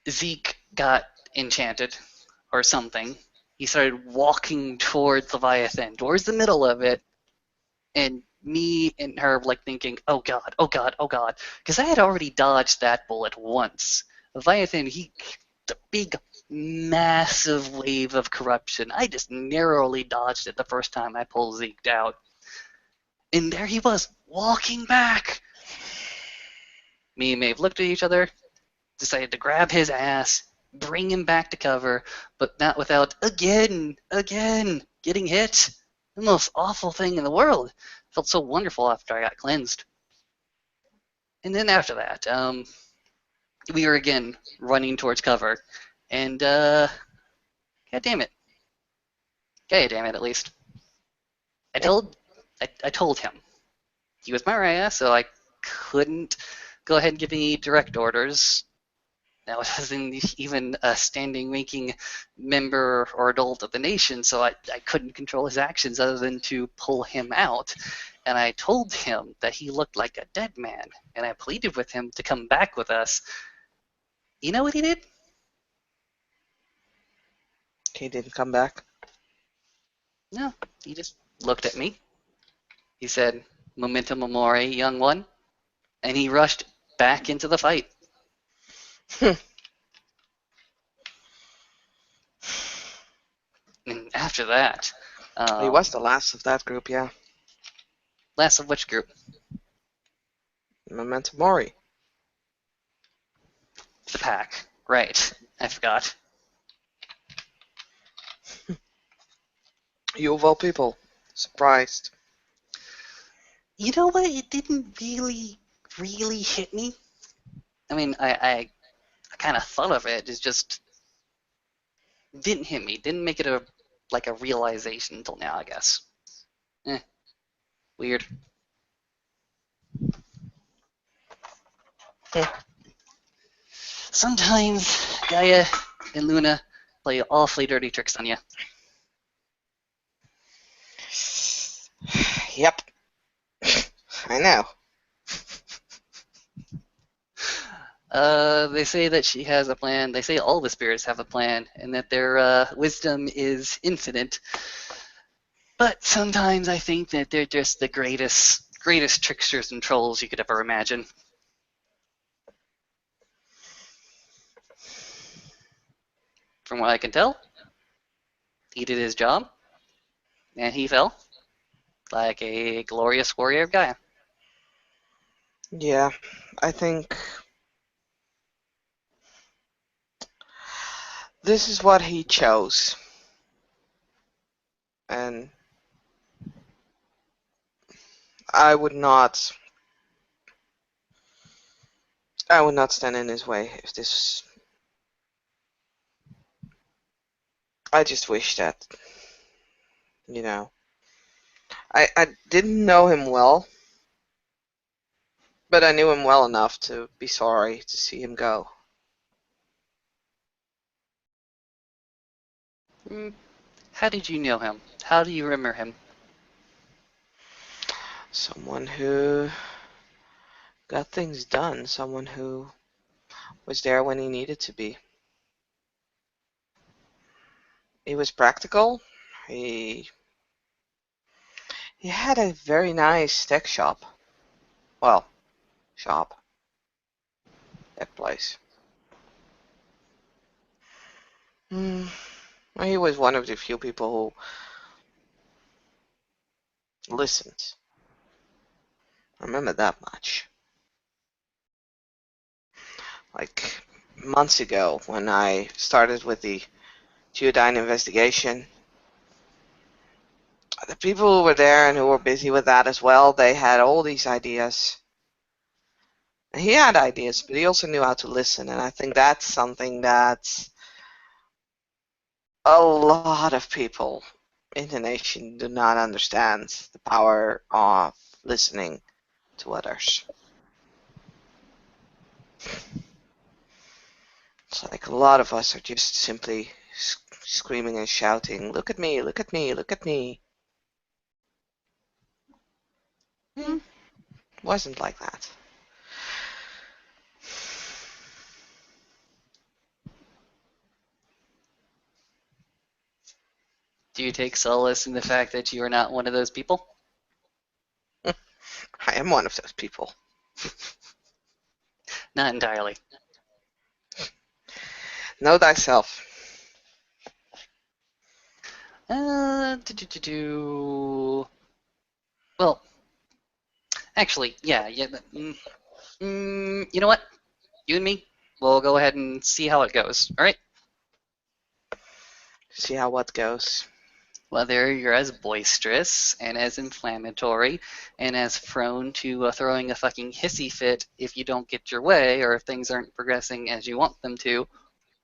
Zeke got enchanted or something. He started walking towards Leviathan, towards the middle of it, and me and her like thinking, "Oh God, oh God, oh God," because I had already dodged that bullet once. Leviathan, the big, massive wave of corruption. I just narrowly dodged it the first time I pulled Zeke out, and there he was walking back. Me and Maeve looked at each other, decided to grab his ass, bring him back to cover, but not without again getting hit. The most awful thing in the world. Felt so wonderful after I got cleansed. And then after that, we were again running towards cover, and god damn it, at least I told I told him he was Mariah, so I couldn't go ahead and give any direct orders. Now, I wasn't even a standing ranking member or adult of the nation, so I couldn't control his actions other than to pull him out. And I told him that he looked like a dead man, and I pleaded with him to come back with us. You know what he did? He didn't come back. No, he just looked at me. He said, "Memento mori, young one," and he rushed back into the fight. And after that, He was the last of that group, yeah. last of which group? Memento Mori. The pack. Right. I forgot. You of all people. Surprised. You know what? It didn't really hit me. I mean, I kind of thought of it. It just didn't hit me. Didn't make it a realization until now, I guess. Eh, weird. Sometimes Gaia and Luna play awfully dirty tricks on you. Yep. I know. They say that she has a plan. They say all the spirits have a plan, and that their wisdom is infinite. But sometimes I think that they're just the greatest tricksters and trolls you could ever imagine. From what I can tell, he did his job, and he fell like a glorious warrior guy. Yeah, I think this is what he chose. And I would not stand in his way if this. I just wish that, you know. I didn't know him well, but I knew him well enough to be sorry to see him go. How did you know him? How do you remember him? Someone who got things done, someone who was there when he needed to be. He was practical. He he had a very nice tech shop. Well, shop. that place. Hmm. Well, he was one of the few people who listened. I remember that much. Like months ago, when I started with the Geodyne investigation, the people who were there and who were busy with that as well, they had all these ideas. And he had ideas, but he also knew how to listen, and I think that's something that a lot of people in the nation do not understand, the power of listening to others. It's like a lot of us are just simply screaming and shouting, look at me, look at me, look at me. Hmm. Wasn't like that. Do you take solace in the fact that you are not one of those people? I am one of those people. Not entirely. Know thyself. Well, actually, yeah. You know what? You and me, we'll go ahead and see how it goes. All right? See how what goes. Whether you're as boisterous and as inflammatory and as prone to throwing a fucking hissy fit if you don't get your way or if things aren't progressing as you want them to,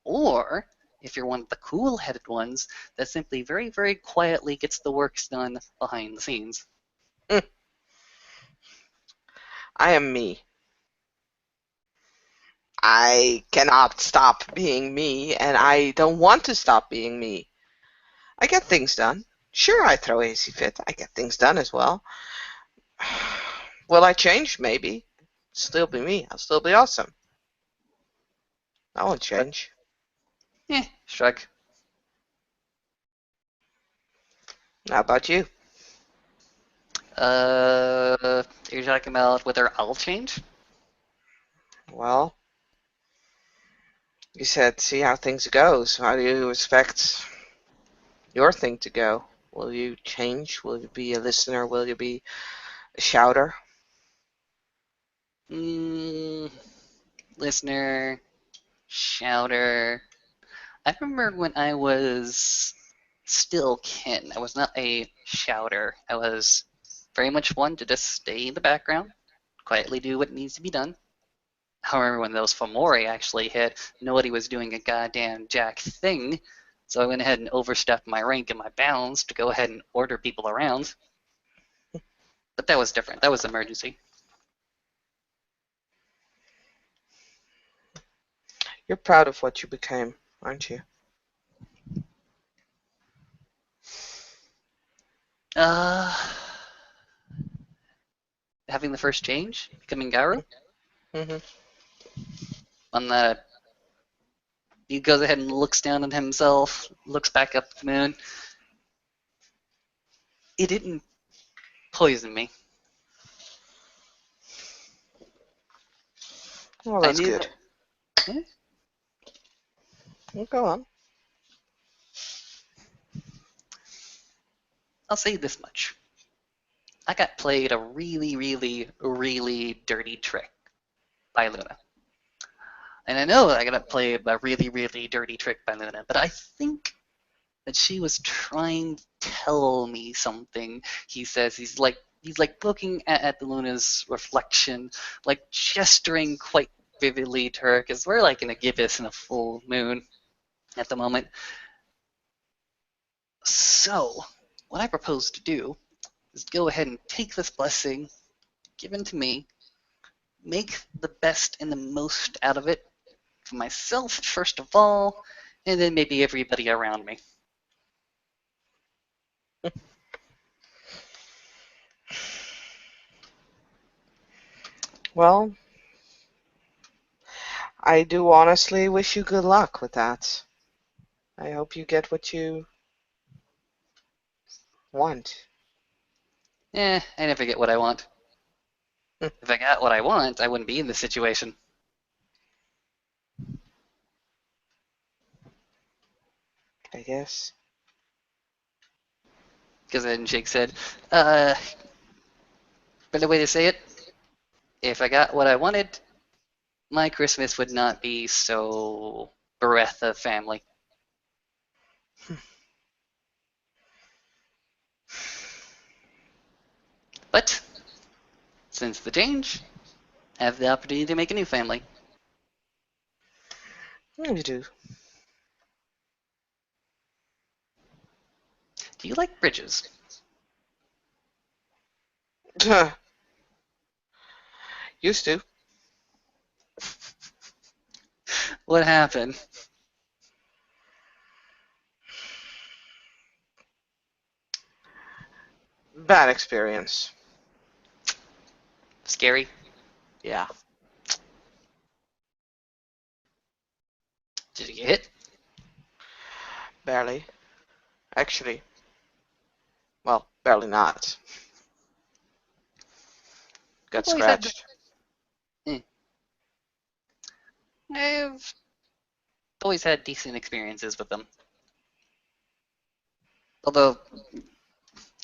or if you're one of the cool-headed ones that simply very, very quietly gets the works done behind the scenes. I am me. I cannot stop being me, and I don't want to stop being me. I get things done. Sure, I throw a hissy fit. I get things done as well. Will I change? Maybe. Still be me. I'll still be awesome. I won't But, change. shrug. How about you? You're talking about whether I'll change? Well, you said see how things goes. How do you expect your thing to go? Will you change? Will you be a listener? Will you be a shouter? Mm, listener, shouter. I remember when I was still Ken, I was not a shouter. I was very much one to just stay in the background, quietly do what needs to be done. However, when those Fomori actually hit, nobody was doing a goddamn jack thing, so I went ahead and overstepped my rank and my bounds to go ahead and order people around. But that was different. That was emergency. You're proud of what you became, aren't you? Uh, having the first change, becoming Garu, Hmm. on the he goes ahead and looks down at himself, looks back up at the moon. It didn't poison me. Well, I that's knew good. that. Eh, Well, go on. I'll say this much. I got played a really, really, really dirty trick by Luna. And I know I got played a really, really dirty trick by Luna, but I think that she was trying to tell me something. He says he's like looking at the Luna's reflection, like gesturing quite vividly to her, because we're like in a gibbous and a full moon at the moment. So, what I propose to do is go ahead and take this blessing given to me, make the best and the most out of it for myself first of all, and then maybe everybody around me. Well, I do honestly wish you good luck with that. I hope you get what you want. I never get what I want. If I got what I want, I wouldn't be in this situation. I guess. Goes ahead and shakes head. Uh, better way to say it, if I got what I wanted, my Christmas would not be so bereft of family. But since the change, I have the opportunity to make a new family. You do. Do you like bridges? Used to. What happened? Bad experience. Scary? Yeah. Did you get hit? Barely. Actually. Well, barely not. Got I've always had scratched. eh, I've always had decent experiences with them. Although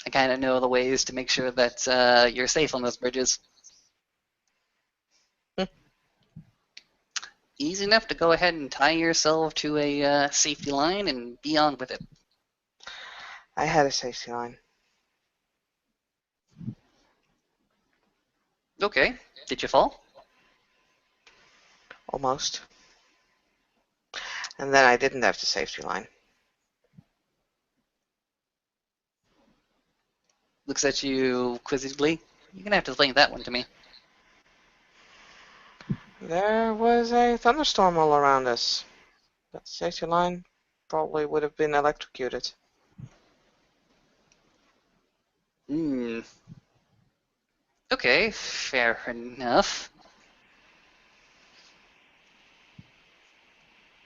I kind of know the ways to make sure that you're safe on those bridges. Easy enough to go ahead and tie yourself to a safety line and be on with it. I had a safety line. Okay. Did you fall? Almost. And then I didn't have the safety line. Looks at you quizzically. You're gonna have to explain that one to me. There was a thunderstorm all around us. That safety line probably would have been electrocuted. Hmm. Okay, fair enough.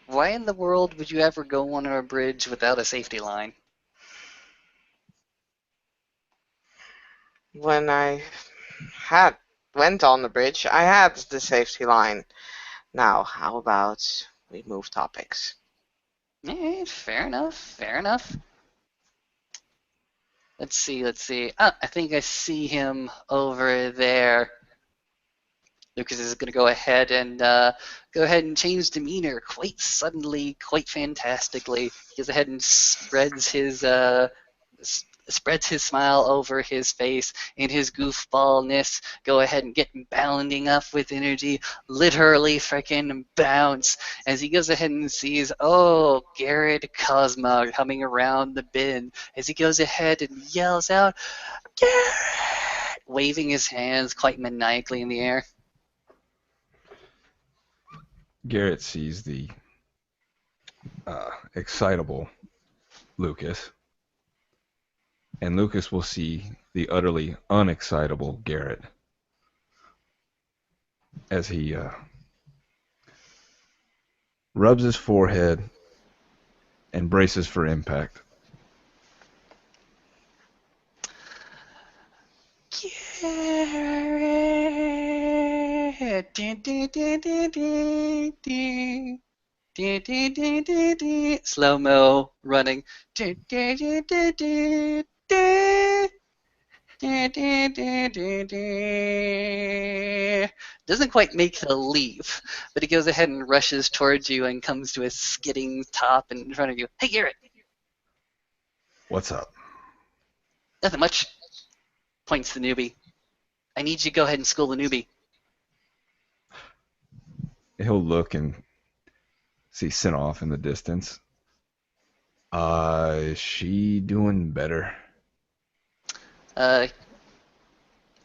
Why in the world would you ever go on a bridge without a safety line? When I had went on the bridge, I had the safety line. Now, how about we move topics? Fair enough, fair enough. Let's see, let's see. Ah, I think I see him over there. Lucas is going to go ahead and change demeanor quite suddenly, quite fantastically. He goes ahead and spreads his smile over his face in his goofballness. Go ahead and get bounding up with energy, literally freaking bounce as he goes ahead and sees, oh, Garrett Cosma coming around the bend as he goes ahead and yells out, Garrett, waving his hands quite maniacally in the air. Garrett sees the excitable Lucas, and Lucas will see the utterly unexcitable Garrett as he rubs his forehead and braces for impact. Garrett. Slow mo running. Doesn't quite make the leap, but he goes ahead and rushes towards you and comes to a skidding top in front of you. Hey, Garrett. What's up? Nothing much. Points the newbie. I need you to go ahead and school the newbie. He'll look and see Sinoff in the distance. Is she doing better? Uh,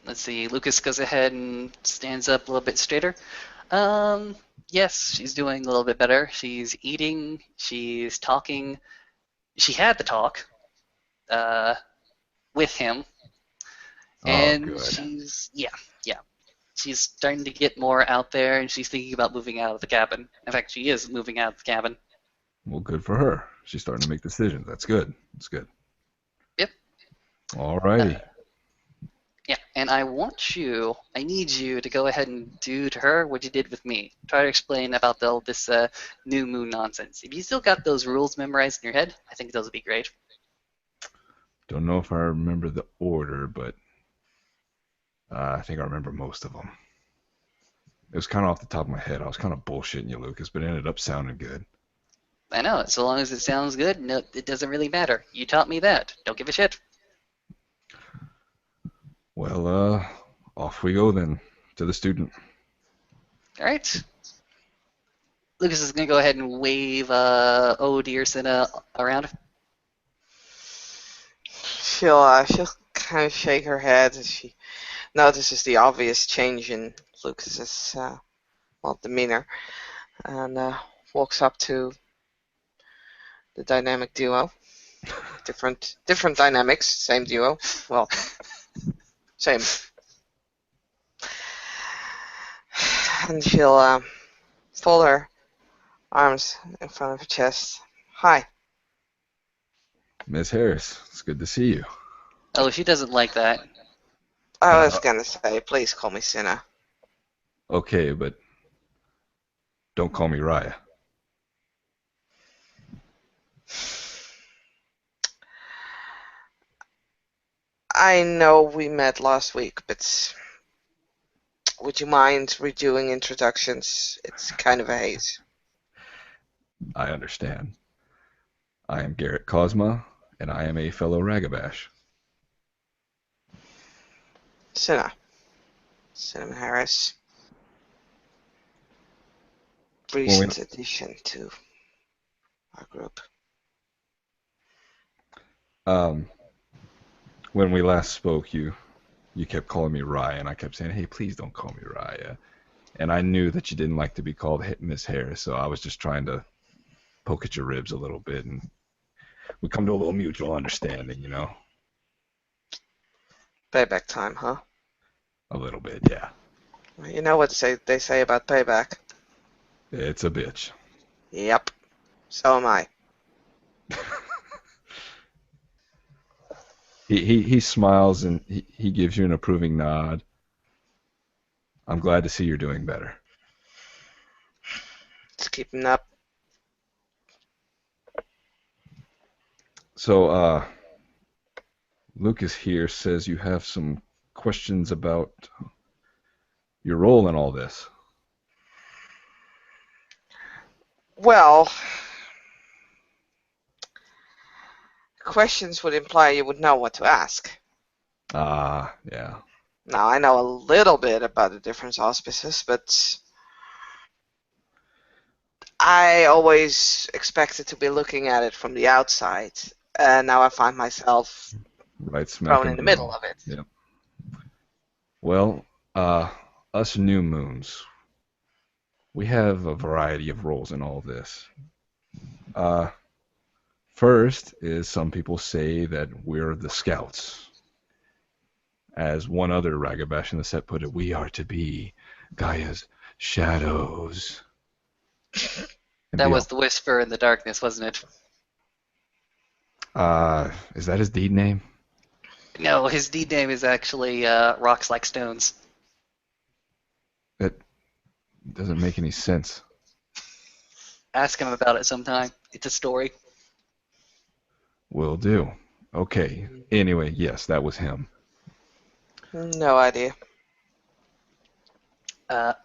let's see. Lucas goes ahead and stands up a little bit straighter. Yes, she's doing a little bit better. She's eating. She's talking. She had the talk with him, Oh, and good. yeah. She's starting to get more out there, and she's thinking about moving out of the cabin. In fact, she is moving out of the cabin. Well, good for her. She's starting to make decisions. That's good. That's good. Yep. All righty. Yeah, and I need you to go ahead and do to her what you did with me. Try to explain about all this new moon nonsense. If you still got those rules memorized in your head, I think those would be great. Don't know if I remember the order, but I think I remember most of them. It was kind of off the top of my head. I was kind of bullshitting you, Lucas, but it ended up sounding good. I know, so long as it sounds good, no, it doesn't really matter. You taught me that. Don't give a shit. Well, off we go then to the student. All right. Lucas is going to go ahead and wave OD or Cinna around. She'll kind of shake her head as she notices the obvious change in Lucas's demeanor, and walks up to the dynamic duo. Different dynamics, same duo. Well, same. And she'll fold her arms in front of her chest. Hi. Miss Harris, it's good to see you. Oh, she doesn't like that. I was gonna say, please call me Cinna. Okay, but don't call me Raya. I know we met last week, but would you mind redoing introductions? It's kind of a haze. I understand. I am Garrett Cosma, and I am a fellow Ragabash. Cinna. Cinnamon Harris. Recent addition to our group. When we last spoke, you kept calling me Raya, and I kept saying, hey, please don't call me Raya. And I knew that you didn't like to be called Miss Harris, so I was just trying to poke at your ribs a little bit, and we come to a little mutual understanding, you know? Payback time, huh? A little bit, yeah. You know what they say about payback? It's a bitch. Yep. So am I. He smiles and he gives you an approving nod. I'm glad to see you're doing better. Just keeping up. So, Lucas here says you have some questions about your role in all this. Well, questions would imply you would know what to ask. Yeah. Now, I know a little bit about the different auspices, but I always expected to be looking at it from the outside, and now I find myself Right smack thrown in in the the middle middle. of it. Yep. Well, us new moons, we have a variety of roles in all this. Uh, First is some people say that we're the scouts. As one other Ragabash in the set put it, we are to be Gaia's shadows. And That be was all, the whisper in the darkness, wasn't it? is that his deed name? No, his deed name is actually Rocks Like Stones. That doesn't make any sense. Ask him about it sometime. It's a story. Will do. Okay. Anyway, yes, that was him. No idea.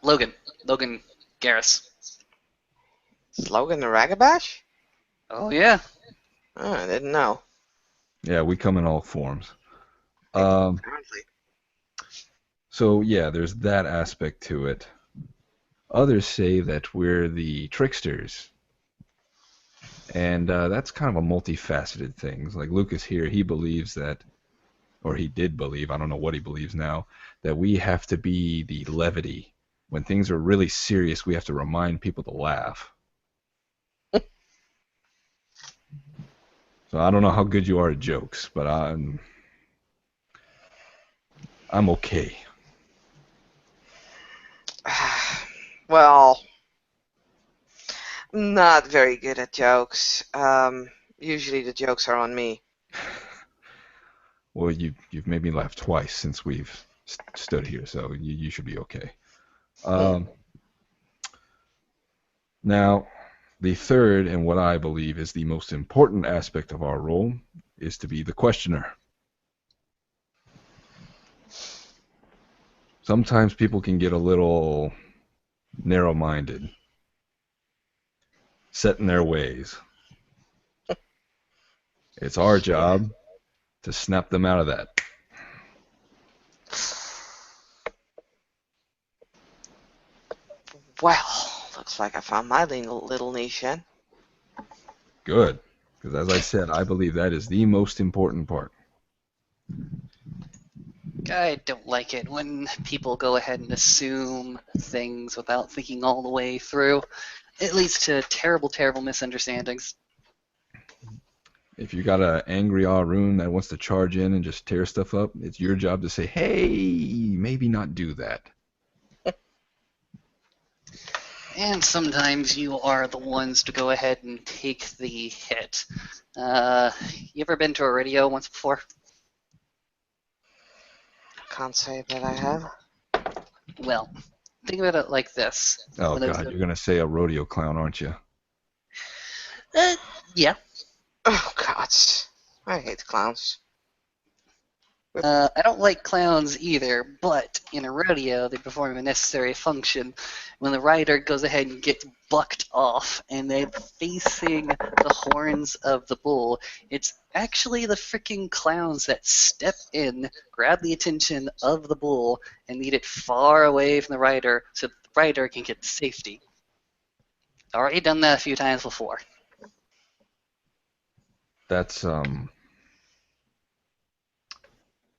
Logan Garrus. Slogan the Ragabash? Oh yeah. Oh, I didn't know. Yeah, we come in all forms. Apparently. So yeah, there's that aspect to it. Others say that we're the tricksters, and that's kind of a multifaceted thing. Like Lucas here, he believes that, or he did believe, I don't know what he believes now, that we have to be the levity. When things are really serious, we have to remind people to laugh. So I don't know how good you are at jokes, but I'm okay. Well, not very good at jokes. Usually the jokes are on me. Well, you've made me laugh twice since we've stood here, so you should be okay. Hmm. Um, Now, the third, and what I believe is the most important aspect of our role, is to be the questioner. Sometimes people can get a little narrow minded, set in their ways. It's our Yeah. job to snap them out of that. Well, looks like I found my little niche in. Good. Because as I said, I believe that is the most important part. I don't like it when people go ahead and assume things without thinking all the way through. It leads to terrible, terrible misunderstandings. If you got an angry Arun that wants to charge in and just tear stuff up, it's your job to say, hey, maybe not do that. And sometimes you are the ones to go ahead and take the hit. You ever been to a rodeo once before? Can't say that I have. Well, think about it like this. Oh, When a, God, you're going to say a rodeo clown, aren't you? yeah, Oh, God. I hate clowns. I don't like clowns either, but in a rodeo, they perform a necessary function. When the rider goes ahead and gets bucked off and they're facing the horns of the bull, it's actually the freaking clowns that step in, grab the attention of the bull, and lead it far away from the rider so that the rider can get to safety. Already done that a few times before. That's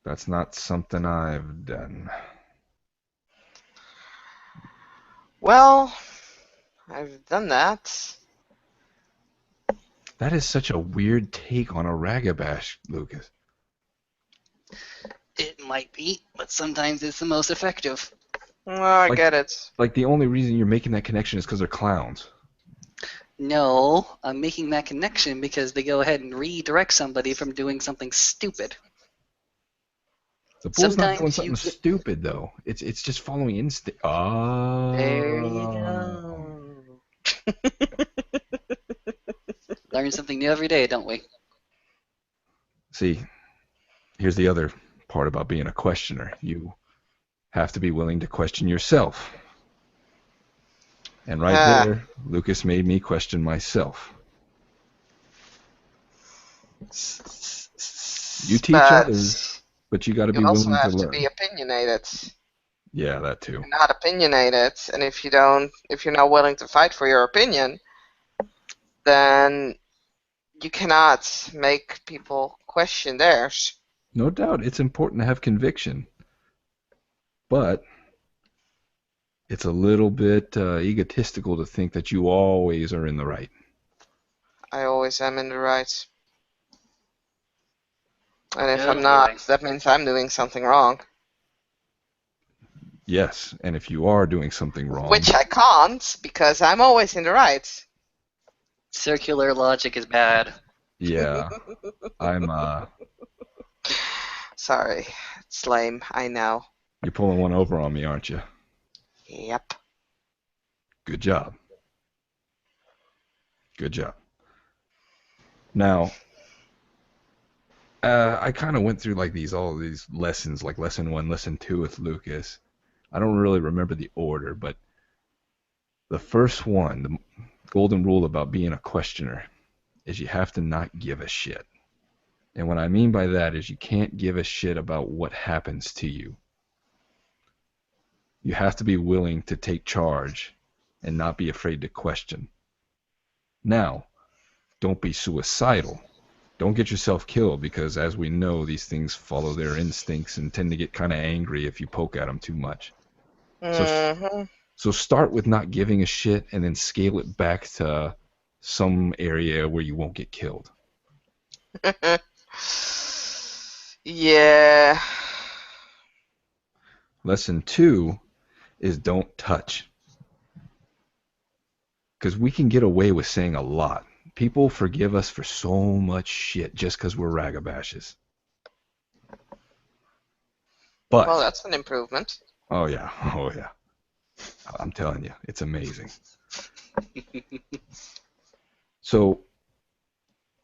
That's not something I've done. Well, I've done that. That is such a weird take on a Ragabash, Lucas. It might be, but sometimes it's the most effective. Well, I Like, get it. like the only reason you're making that connection is because they're clowns. No, I'm making that connection because they go ahead and redirect somebody from doing something stupid. The bull's not doing Sometimes something you stupid though. It's just following instinct. there you Oh. go. Learn something new every day, don't we? See, here's the other part about being a questioner. You have to be willing to question yourself. And right Ah, there, Lucas made me question myself. You teach others, but but you got to you be also willing to have to be learn. opinionated. Yeah, that too. You're not opinionated, and if you're not willing to fight for your opinion, then you cannot make people question theirs. No doubt it's important to have conviction, but it's a little bit egotistical to think that you always are in the right. I always am in the right. And if Oh I'm not, boy. that means I'm doing something wrong. Yes, and if you are doing something wrong, Which I can't, because I'm always in the right. Circular logic is bad. yeah, I'm Sorry, it's lame, I know. you're pulling one over on me, aren't you? Yep. Good job. Good job. Now, I kind of went through like all these lessons, like lesson 1, lesson 2 with Lucas. I don't really remember the order, but the first one, the golden rule about being a questioner, is you have to not give a shit. And what I mean by that is you can't give a shit about what happens to you. You have to be willing to take charge and not be afraid to question. Now, don't be suicidal. Don't get yourself killed because, as we know, these things follow their instincts and tend to get kind of angry if you poke at them too much. So, Mm-hmm. so start with not giving a shit and then scale it back to some area where you won't get killed. Yeah. Lesson 2 is don't touch. Because we can get away with saying a lot. People forgive us for so much shit just because we're ragabashes. Well, But, that's an improvement. oh yeah, oh yeah. I'm telling you, it's amazing. So,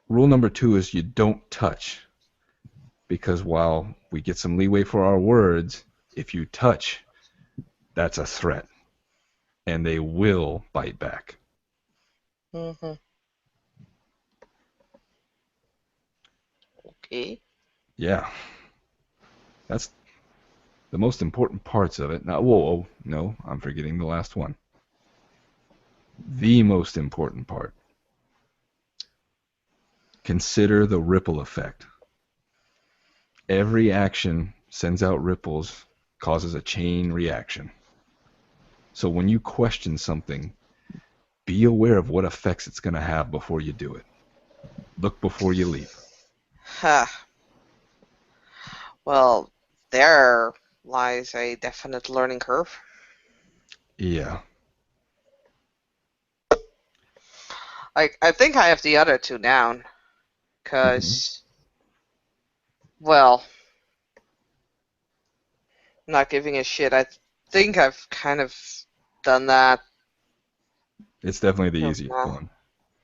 rule number 2 is you don't touch. Because while we get some leeway for our words, if you touch, that's a threat. And they will bite back. Mm-hmm. Okay. Yeah, that's the most important parts of it. Now, whoa, no, I'm forgetting the last one. The most important part. Consider the ripple effect. Every action sends out ripples, causes a chain reaction. So when you question something, be aware of what effects it's going to have before you do it. Look before you leap. Huh. Well, there lies a definite learning curve. Yeah. I think I have the other two down. Mhm. Because, well, not giving a shit. I think I've kind of done that. It's definitely the Oh, easiest no. one.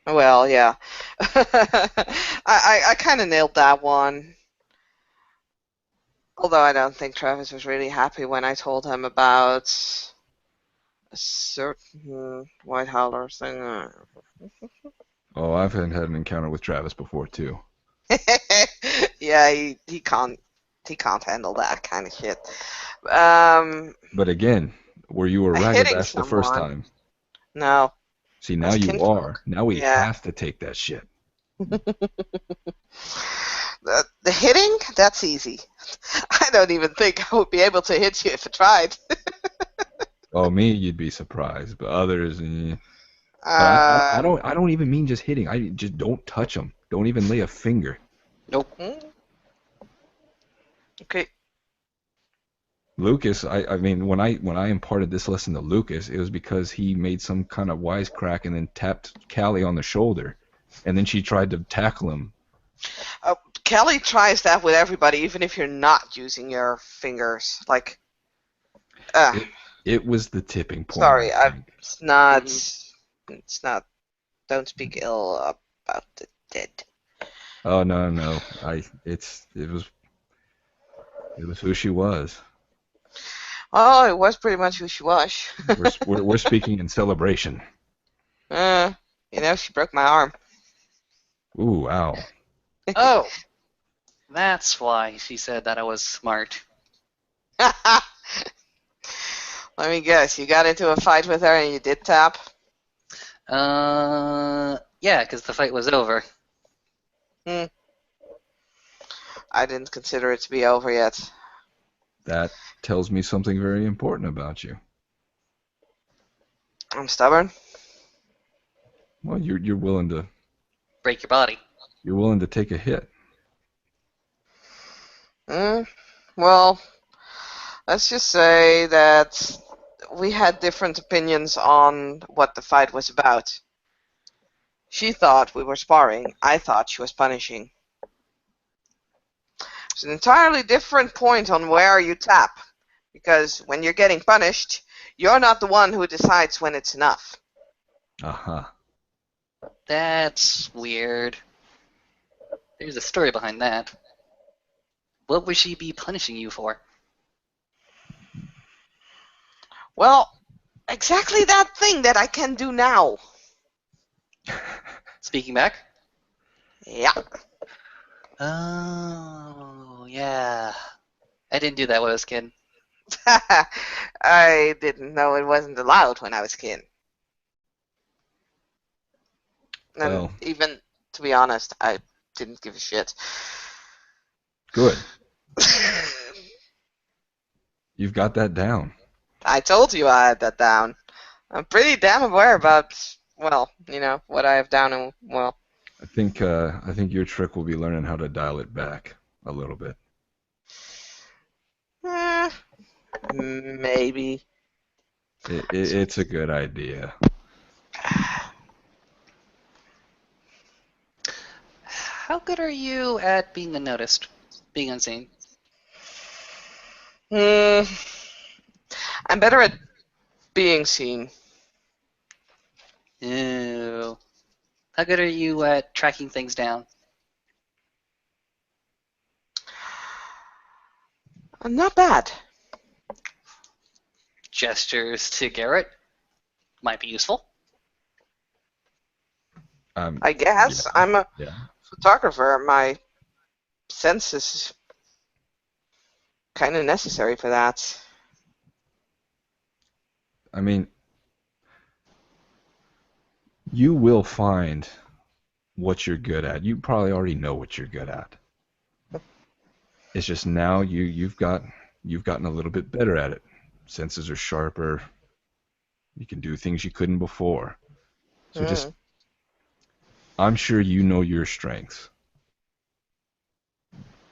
Well, yeah. I kind of nailed that one. Although I don't think Travis was really happy when I told him about a certain white howler thing. Oh, I've had an encounter with Travis before too. Yeah, he can't handle that kind of shit. Um, But again, were you a Hitting Ragabash the first someone. time? No, See, now that's you are. kinfolk. Now we Yeah. have to take that shit. The hitting, that's easy. I don't even think I would be able to hit you if I tried. Oh, me, you'd be surprised, but others, but Um, I don't even mean just hitting. I just don't touch them. Don't even lay a finger. Nope. mm, okay. Lucas, I mean, when I imparted this lesson to Lucas, it was because he made some kind of wisecrack and then tapped Callie on the shoulder, and then she tried to tackle him. Kelly tries that with everybody, even if you're not using your fingers. Like, uh, It it was the tipping point, I sorry, think. it's not. Mhm. It's not. Don't speak ill about the dead. Oh no, no, it was who she was. Oh, it was pretty much who she was. We're speaking in celebration. uh, she broke my arm. Ooh, ow. Oh, that's why she said that I was smart. Let me guess. You got into a fight with her and you did tap. Yeah, because the fight was over. Hmm. I didn't consider it to be over yet. That tells me something very important about you. I'm stubborn. Well, Break your body. you're willing to take a hit. Hmm. Well, let's just say that we had different opinions on what the fight was about. She thought we were sparring. I thought she was punishing. It's an entirely different point on where you tap. Because when you're getting punished, you're not the one who decides when it's enough. Aha. That's weird. There's a story behind that. What would she be punishing you for? Well, exactly that thing that I can do now. Speaking back? Yeah. Oh, yeah. I didn't do that when I was a kid. I didn't know it wasn't allowed when I was a kid. And Well, even, to be honest, I didn't give a shit. good. You've got that down. I told you I had that down. I'm pretty damn aware about, well, what I have down and, well, I think your trick will be learning how to dial it back a little bit. eh, maybe. It's a good idea. How good are you at being unnoticed? Being unseen? Hmm, I'm better at being seen. Ew. How good are you at tracking things down? Not bad. Gestures to Garrett might be useful. I Yeah, guess I'm a yeah. photographer. My sense is kind of necessary for that. I mean, you will find what you're good at. You probably already know what you're good at. It's just now you've gotten a little bit better at it. Senses are sharper. You can do things you couldn't before. So just Hmm. I'm sure you know your strengths.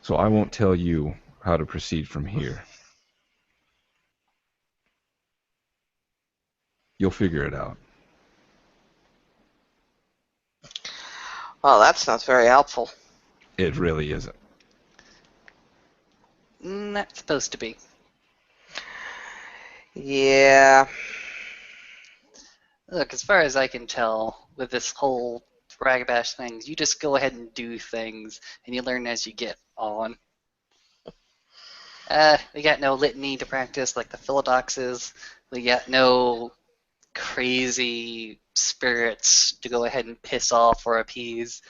So I won't tell you how to proceed from here. You'll figure it out. Well, that's not very helpful. It really isn't. Not supposed to be. Yeah. Look, as far as I can tell, with this whole Ragabash thing, you just go ahead and do things, and you learn as you get on. We got no litany to practice like the Philodoxes. We got no crazy spirits to go ahead and piss off or appease.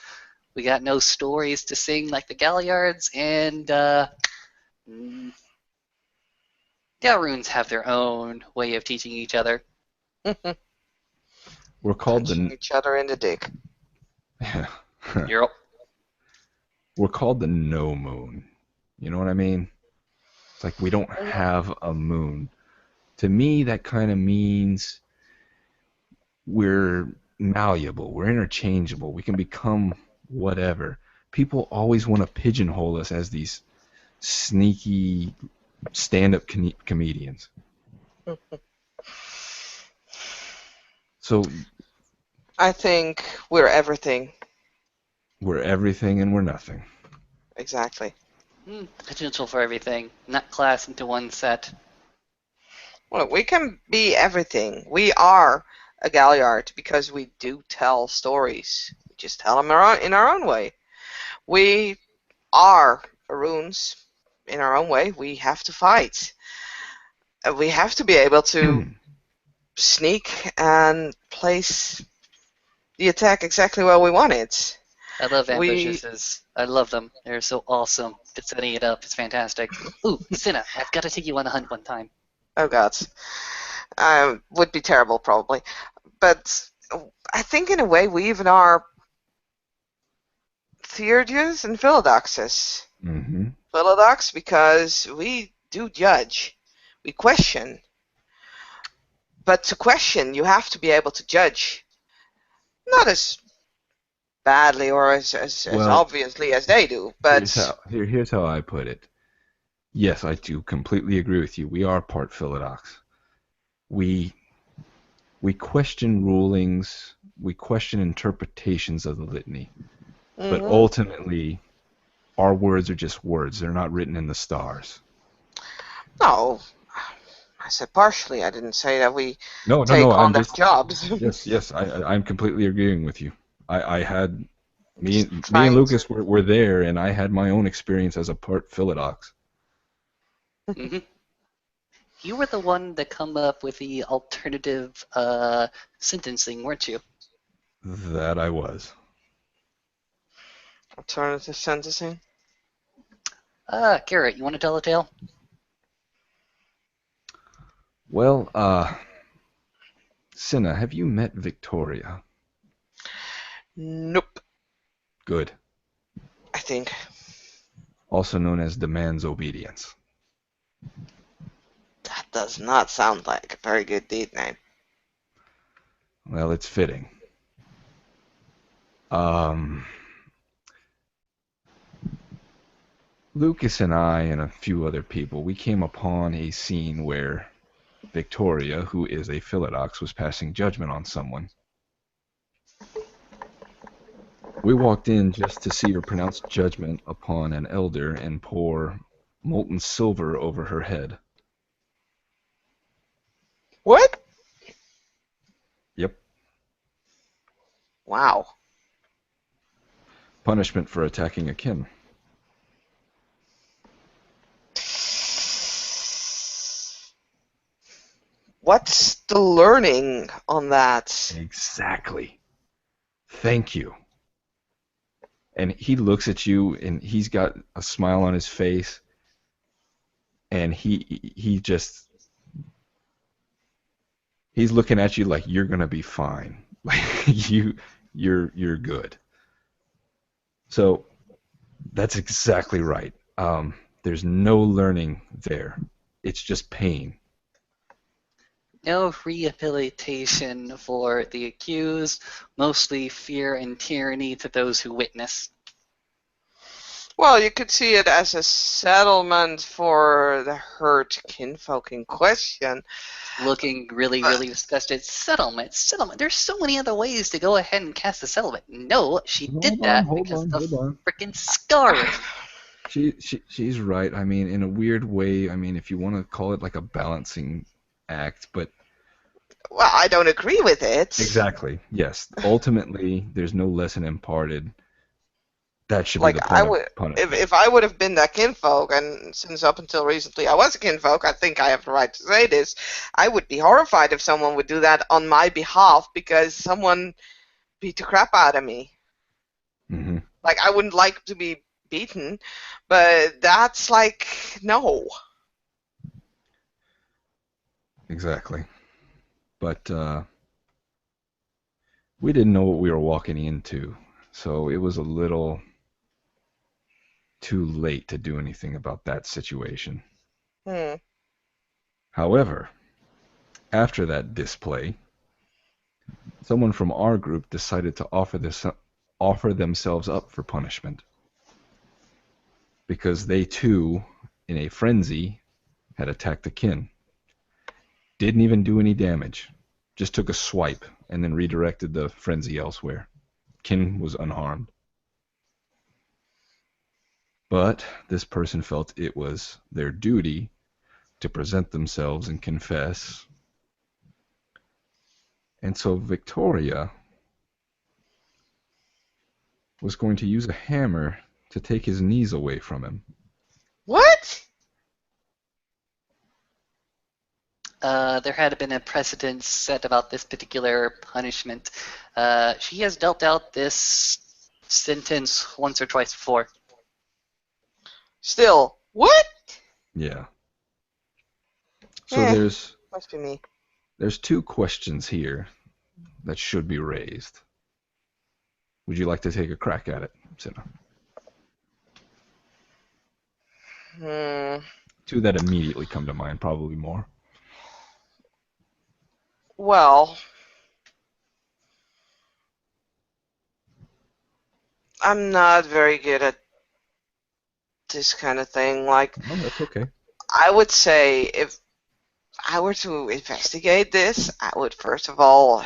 We got no stories to sing like the Galliards, and mm, the Alrunes have their own way of teaching each other. We're called Punching the each other in the dick. Europe. we're called the no moon. You know what I mean? It's like we don't have a moon. To me, that kind of means we're malleable, we're interchangeable, we can become whatever. People always want to pigeonhole us as these sneaky stand-up comedians. So I think we're everything. we're everything and we're nothing. Exactly. Potential for everything, not class into one set. Well, we can be everything. We are a Galliard because we do tell stories. We just tell them in our own way. We are Runes in our own way. We have to fight. We have to be able to sneak and place the attack exactly where we want it. I love We, ambushes. I love them. They're so awesome. It's setting it up. It's fantastic. Ooh, Cinna, I've got to take you on a hunt one time. oh god, would be terrible probably. But I think in a way we even are Theurgians and Philodoxes. Mm-hmm. Philodox because we do judge. We question. But to question, you have to be able to judge. Not as badly or as Well, obviously as they do, but here's how I put it. Yes, I do completely agree with you. We are part Philodox. We we question rulings, we question interpretations of the litany, but mhm. ultimately our words are just words. They're not written in the stars. No, I said partially. I didn't say that we No, no, no. take on I'm their just jobs. yes, yes. I'm completely agreeing with you. I had Just me and trying to. Lucas were there, and I had my own experience as a part Philodox. Hmm. You were the one that come up with the alternative sentencing, weren't you? That I was. Alternative sentencing? Garrett, you want to tell a tale? Well, Cinna, have you met Victoria? Nope, Good. I think. Also known as Demands Obedience. That does not sound like a very good deed name. Well, it's fitting. Um, Lucas and I and a few other people, we came upon a scene where Victoria, who is a Philodox, was passing judgment on someone. We walked in just to see her pronounce judgment upon an elder and pour molten silver over her head. What? Yep. Wow. Punishment for attacking a kin. What's the learning on that? Exactly. Thank you. And he looks at you, and he's got a smile on his face, and he's looking at you like you're gonna be fine. Like you're good. So that's exactly right. There's no learning there. It's just pain. No rehabilitation for the accused, mostly fear and tyranny to those who witness. Well, you could see it as a settlement for the hurt kinfolk in question. Looking really, really disgusted. Settlement, settlement. There's so many other ways to go ahead and cast a settlement. No, she did that because of the Hold on. freaking scarring. She's right. I mean, in a weird way. I mean, if you want to call it like a balancing act, but Well, I don't agree with it. exactly, yes. Ultimately, there's no lesson imparted. That should be Like the I point of would, punishment. if I would have been that kinfolk, and since up until recently I was a kinfolk, I think I have the right to say this. I would be horrified if someone would do that on my behalf because someone beat the crap out of me. Hmm. Like I wouldn't like to be beaten, but that's like no. Exactly. But we didn't know what we were walking into, so it was a little too late to do anything about that situation. Hmm. However, after that display, someone from our group decided to offer themselves up for punishment because they too, in a frenzy, had attacked a kin. Didn't even do any damage, just took a swipe and then redirected the frenzy elsewhere. Kin was unharmed. But this person felt it was their duty to present themselves and confess. And so Victoria was going to use a hammer to take his knees away from him. What? There had been a precedent set about this particular punishment. She has dealt out this sentence once or twice before. Still, what? Yeah. So Eh, there's must be me. there's two questions here that should be raised. Would you like to take a crack at it, Sina? Hmm. Two that immediately come to mind, probably more. Well, I'm not very good at this kind of thing. Like, Oh, that's okay. I would say if I were to investigate this, I would first of all,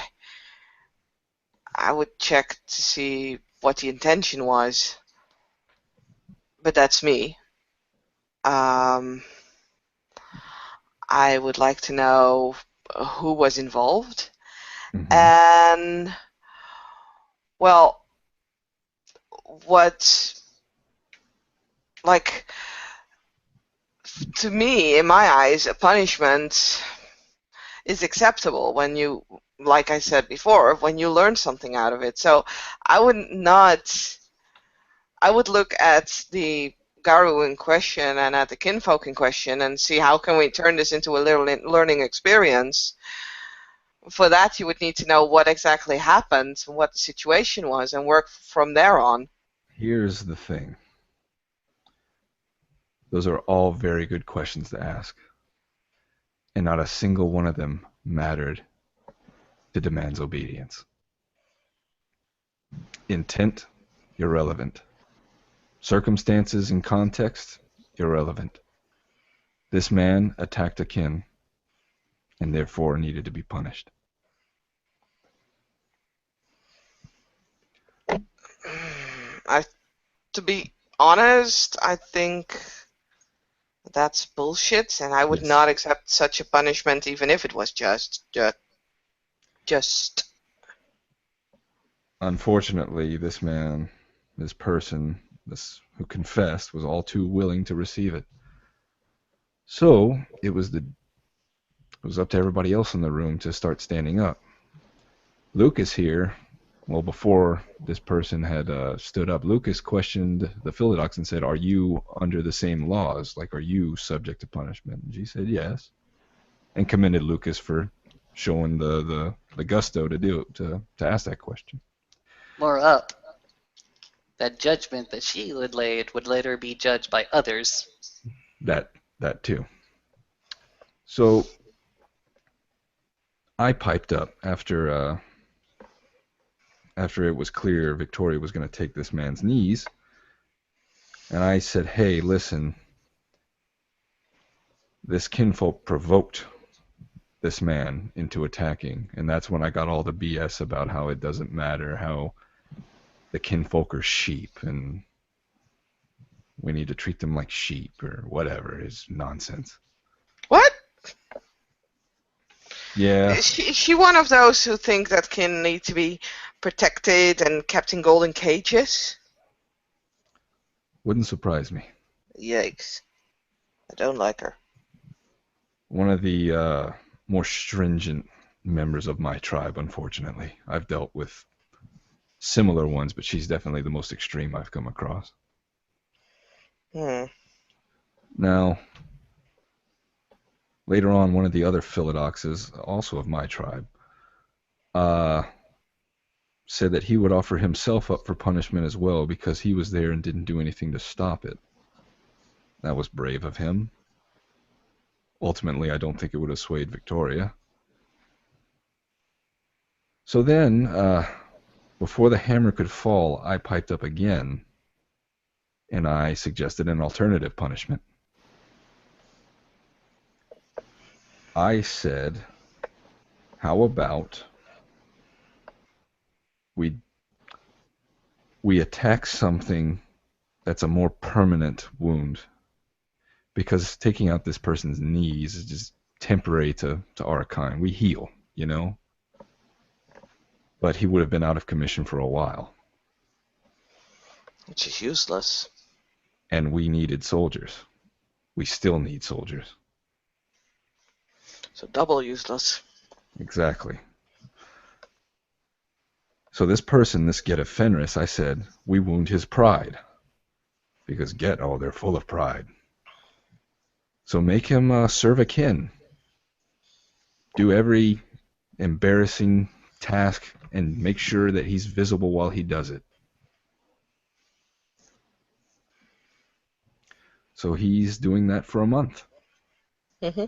I would check to see what the intention was. But that's me. Um, I would like to know who was involved. Hmm. And, well, what, like, to me, in my eyes, a punishment is acceptable when you, like I said before, when you learn something out of it. So I would not, I would look at the Garu in question and at the kinfolk in question and see how can we turn this into a little learning experience. For that, you would need to know what exactly happened, what the situation was, and work from there on. Here's the thing. Those are all very good questions to ask, and not a single one of them mattered to demands obedience. Intent, irrelevant. Circumstances and context, irrelevant. This man attacked a kin and therefore needed to be punished. I, to be honest, I think That's bullshit, and I would Yes. not accept such a punishment even if it was just. Unfortunately, this man, this person, this who confessed, was all too willing to receive it. So it was up to everybody else in the room to start standing up. Lucas here, well, before this person had stood up, Lucas questioned the Philodox and said, "Are you under the same laws? Like, are you subject to punishment?" And she said, "Yes," and commended Lucas for showing the gusto to ask that question. More up, that judgment that she would laid would later be judged by others. That too. So I piped up after it was clear Victoria was going to take this man's knees, and I said, "Hey, listen, this kinfolk provoked this man into attacking," and that's when I got all the BS about how it doesn't matter, how the kinfolk are sheep, and we need to treat them like sheep or whatever is nonsense. What? Yeah, Is she one of those who think that kin need to be protected and kept in golden cages? wouldn't surprise me. Yikes. I don't like her. One of the more stringent members of my tribe, unfortunately. I've dealt with similar ones, but she's definitely the most extreme I've come across. Hmm. Now, later on, one of the other Philodoxes, also of my tribe, uh, said that he would offer himself up for punishment as well because he was there and didn't do anything to stop it. That was brave of him. Ultimately, I don't think it would have swayed Victoria. So then, before the hammer could fall, I piped up again, and I suggested an alternative punishment. I said, how about we we attack something that's a more permanent wound? Because taking out this person's knees is just temporary to our kind. We heal, you know? But he would have been out of commission for a while. Which is useless. And we needed soldiers. We still need soldiers. So double useless. Exactly. So this person, this Get of Fenris, I said, we wound his pride. Because Get, oh, they're full of pride. So make him serve a kin. Do every embarrassing task and make sure that he's visible while he does it. So he's doing that for a month. Mm-hmm.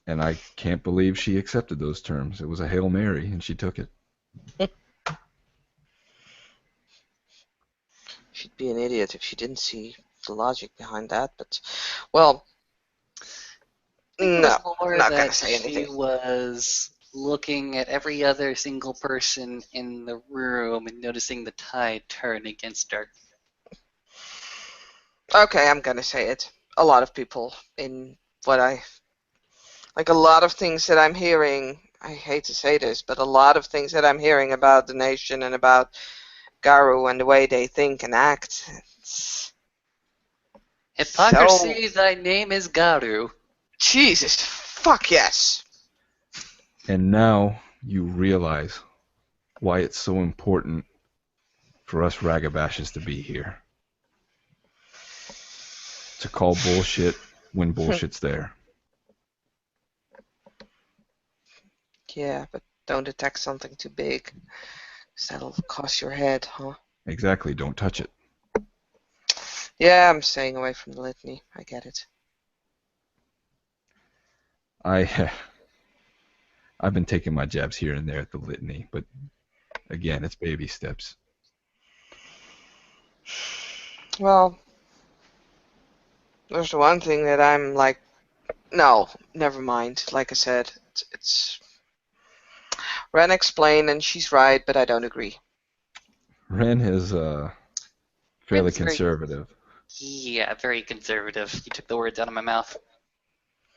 And I can't believe she accepted those terms. It was a Hail Mary, and she took it. She'd be an idiot if she didn't see the logic behind that, but, well, I think it no, was more not gonna that say she anything. was looking at every other single person in the room and noticing the tide turn against her. Okay, I'm gonna say it. A lot of people in what like a lot of things that I'm hearing, I hate to say this, but a lot of things that I'm hearing about the nation and about Garu and the way they think and act, it's so, Hypocrisy, thy name is Garu. Jesus, fuck yes. And now you realize why it's so important for us Ragabashes to be here. To call bullshit when bullshit's there. Yeah, but don't attack something too big, 'cause that'll cost your head, huh? Exactly, don't touch it. Yeah, I'm staying away from the litany. I get it. I've been taking my jabs here and there at the litany, but again, it's baby steps. Well, there's the one thing that I'm like, no, never mind. Like I said, it's Ren explained and she's right, but I don't agree. Ren has fairly Rin's very, conservative. yeah, very conservative. You took the words out of my mouth.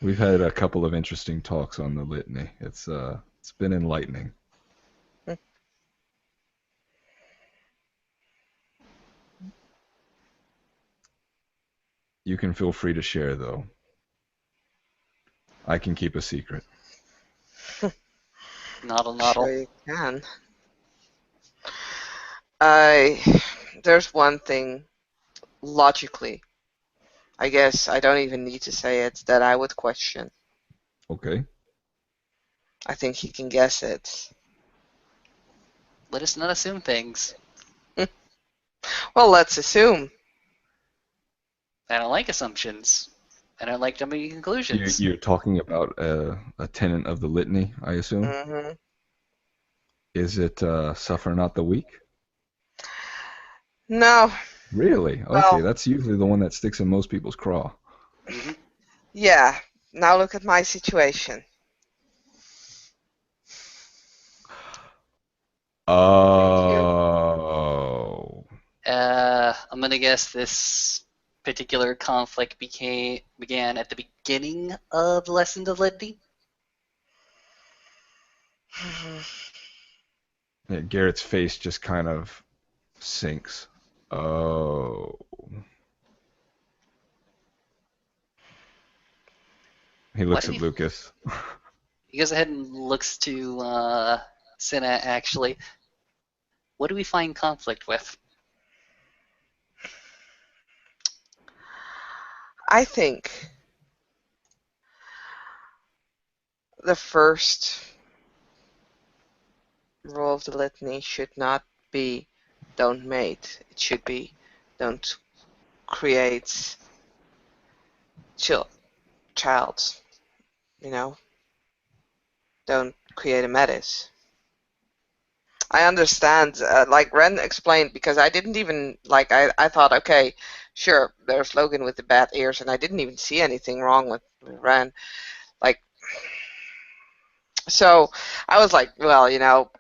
We've had a couple of interesting talks on the litany. It's been enlightening. You can feel free to share though. I can keep a secret. Noddle, Sure noddle. you can. I there's one thing logically, I guess I don't even need to say it, that I would question. Okay. I think he can guess it. Let us not assume things. Well, let's assume. I don't like assumptions. I don't like jumping to You, conclusions. you're talking about a tenet of the litany, I assume. Hmm. Is it suffer not the weak? No. Really? Okay, Well, that's usually the one that sticks in most people's craw. Hmm. yeah. Now look at my situation. Thank you. Oh. I'm gonna guess this particular conflict began at the beginning of the lesson of Liddy. Yeah, Garrett's face just kind of sinks. Oh. He Why do looks at we? Lucas. He goes ahead and looks to Cinna. Actually, what do we find conflict with? I think the first rule of the litany should not be don't mate. It should be don't create child. You know, don't create a metis. I understand, like Ren explained, because I didn't even, like, I thought, okay, sure, there's Logan with the bad ears, and I didn't even see anything wrong with Ren. Like, so I was like, well,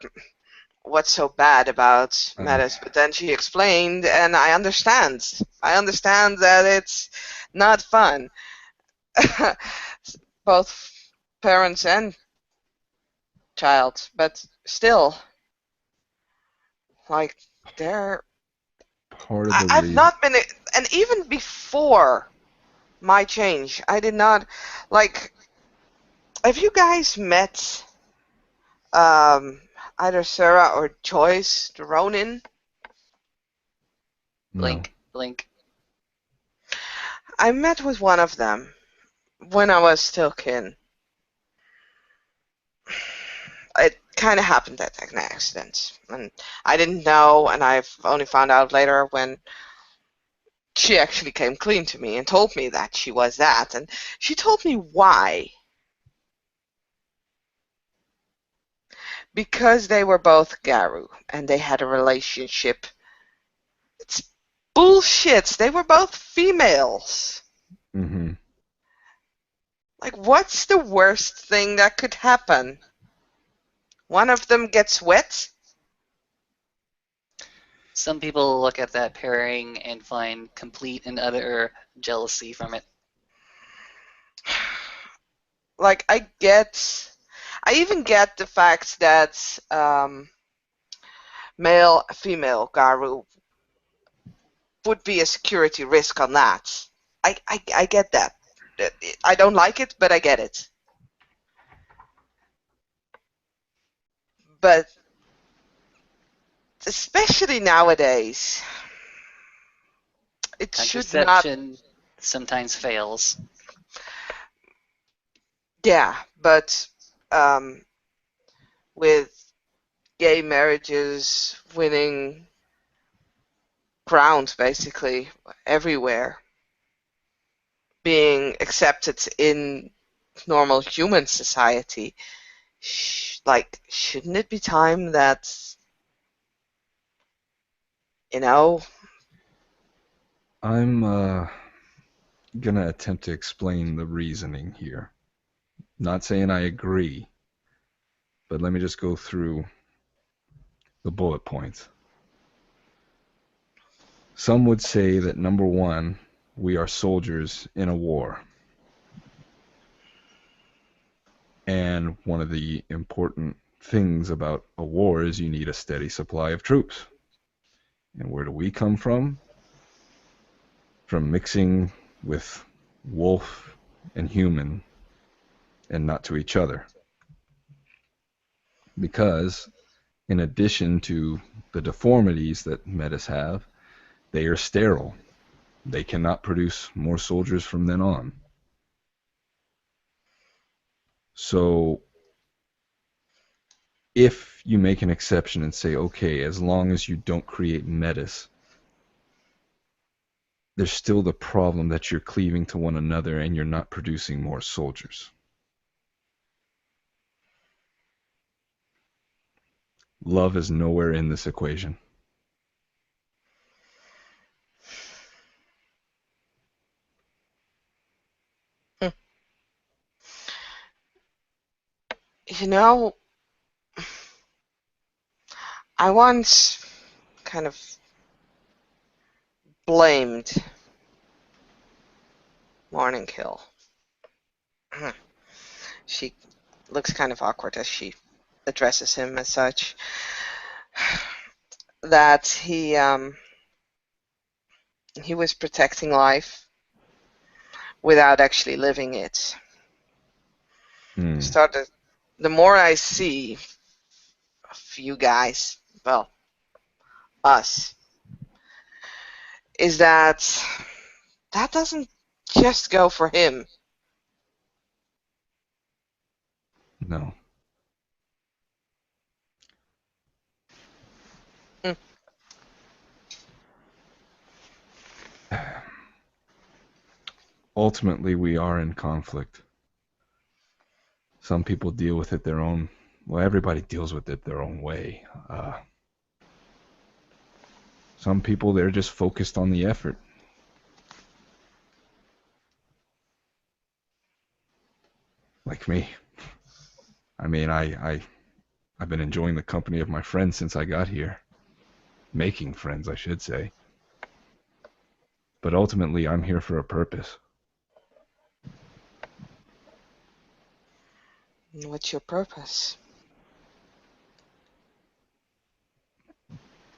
what's so bad about Um, Metis? But then she explained, and I understand. I understand that it's not fun. Both parents and child, but still, like, they're. part of the I've reason. not been, and even before my change, I did not, like, have you guys met um, either Sarah or Joyce, the Ronin? No. Blink, blink. I met with one of them when I was still kin. It kind of happened at an accident, and I didn't know, and I've only found out later when she actually came clean to me and told me that she was that, and she told me why. Because they were both Garu, and they had a relationship. It's bullshit. They were both females. Hmm. Like, what's the worst thing that could happen? One of them gets wet? Some people look at that pairing and find complete and utter jealousy from it. Like, I even get the fact that male female Garu would be a security risk on that. I get that. I don't like it, but I get it. But especially nowadays, it should not. Contraception sometimes fails. Yeah, but um, with gay marriages winning ground basically everywhere, being accepted in normal human society, like, shouldn't it be time that, you know, I'm gonna attempt to explain the reasoning here. Not saying I agree, but let me just go through the bullet points. Some would say that number one, we are soldiers in a war. And one of the important things about a war is you need a steady supply of troops. And where do we come from? From mixing with wolf and human and not to each other. Because in addition to the deformities that metas have, they are sterile. They cannot produce more soldiers from then on. So if you make an exception and say, okay, as long as you don't create metas, there's still the problem that you're cleaving to one another and you're not producing more soldiers. Love is nowhere in this equation. You know, I once kind of blamed Morning Kill. She looks kind of awkward as she addresses him as such. That he was protecting life without actually living it. Started. The more I see of you guys, well, us, is that doesn't just go for him. No. Ultimately, we are in conflict. Some people deal with it their own. Well, everybody deals with it their own way. Some people, they're just focused on the effort. Like me. I mean, I've been enjoying the company of my friends since I got here. Making friends, I should say. But ultimately, I'm here for a purpose. What's your purpose?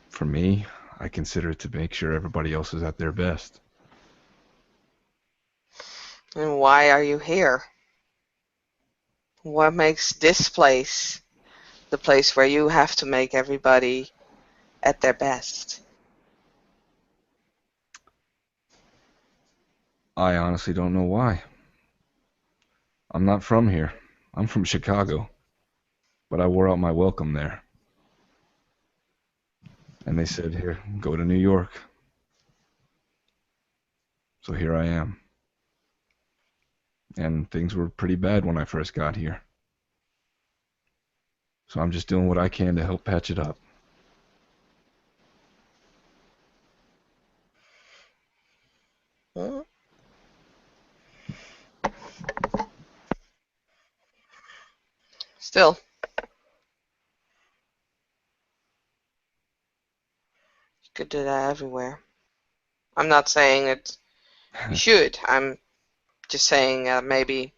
For me, I consider it to make sure everybody else is at their best. And why are you here? What makes this place the place where you have to make everybody at their best? I honestly don't know why. I'm not from here. I'm from Chicago. But I wore out my welcome there. And they said, here, go to New York. So here I am. And things were pretty bad when I first got here. So I'm just doing what I can to help patch it up. Hmm? Still, you could do that everywhere. I'm not saying that you should. I'm just saying maybe.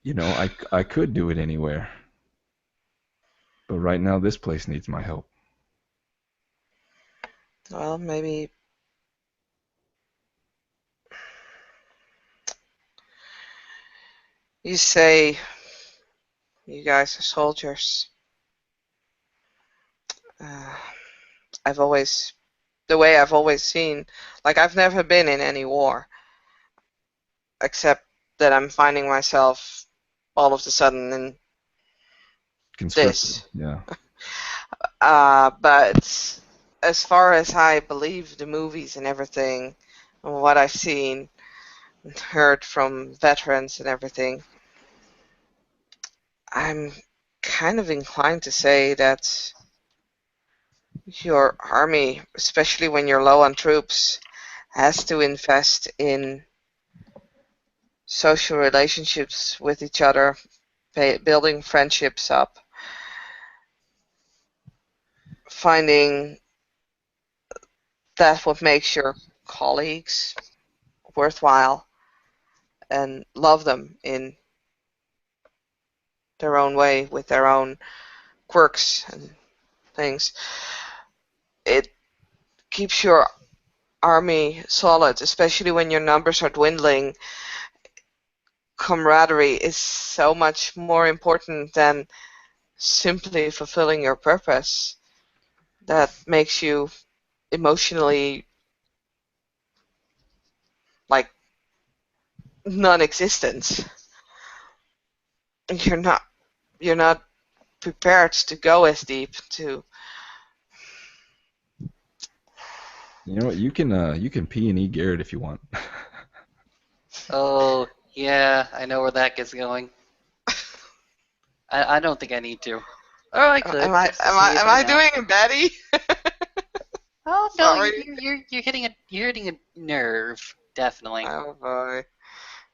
You know, I could do it anywhere. But right now, this place needs my help. Well, maybe. You say you guys are soldiers. The way I've always seen, like I've never been in any war, except that I'm finding myself all of a sudden in Conscripted. this. Yeah. But as far as I believe the movies and everything, and what I've seen and heard from veterans and everything, I'm kind of inclined to say that your army, especially when you're low on troops, has to invest in social relationships with each other, building friendships up, finding That's what makes your colleagues worthwhile and love them in their own way with their own quirks and things. It keeps your army solid, especially when your numbers are dwindling. Camaraderie is so much more important than simply fulfilling your purpose. That makes you emotionally like non-existent. You're not you're not prepared to go as deep to. You know what? You can P&E Garrett if you want. Oh, yeah, I know where that gets going. I don't think I need to. Or I Am could, I just to am I see if am I I know. doing it, Betty? Oh no, Sorry. you're hitting a nerve, definitely. Oh boy.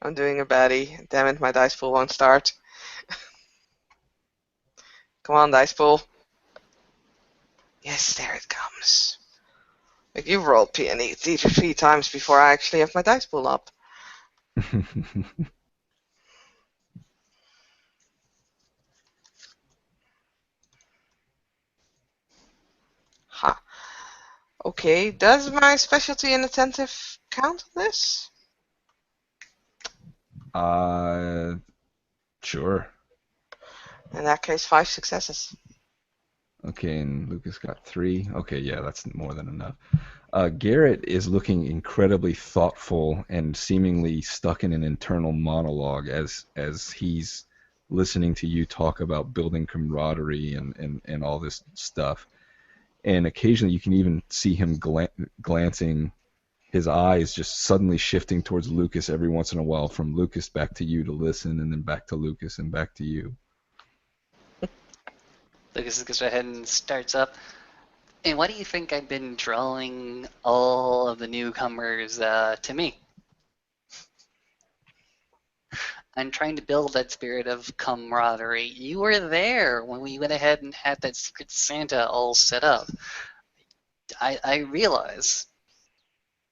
I'm doing a baddie. Damn it, my dice pool won't start. Come on, dice pool. Yes, there it comes. Like you've rolled P&E 3 times before I actually have my dice pool up. Ha. Okay, does my specialty and attentive count on this? uh, sure. In that case, 5 successes. Okay, and Lucas got 3. Okay, yeah, that's more than enough. Garrett is looking incredibly thoughtful and seemingly stuck in an internal monologue as he's listening to you talk about building camaraderie and all this stuff. And occasionally you can even see him glancing, his eyes just suddenly shifting towards Lucas every once in a while, from Lucas back to you to listen, and then back to Lucas and back to you. Lucas goes ahead and starts up. And why do you think I've been drawing all of the newcomers to me? I'm trying to build that spirit of camaraderie. You were there when we went ahead and had that Secret Santa all set up. I realize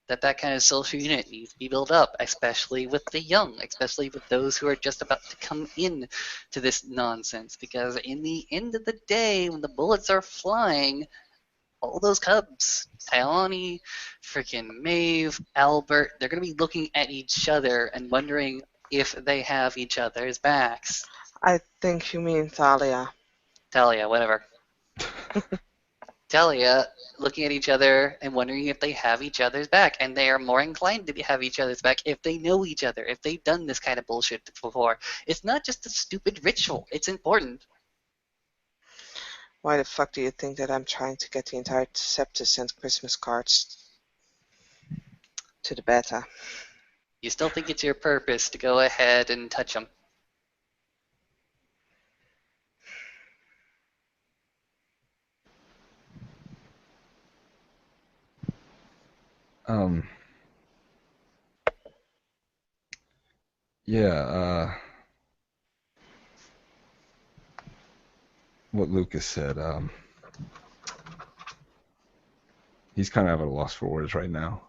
that that kind of social unit needs to be built up, especially with the young, especially with those who are just about to come in to this nonsense. Because in the end of the day, when the bullets are flying, all those cubs, Tailani, freaking Maeve, Albert, they're going to be looking at each other and wondering if they have each other's backs. I think you mean Thalia. Talia, whatever. Talia looking at each other and wondering if they have each other's back, and they are more inclined to have each other's back if they know each other, if they've done this kind of bullshit before. It's not just a stupid ritual, it's important. Why the fuck do you think that I'm trying to get the entire Sept to send Christmas cards to the beta? You still think it's your purpose to go ahead and touch them. Um, yeah, what Lucas said, he's kind of at a loss for words right now.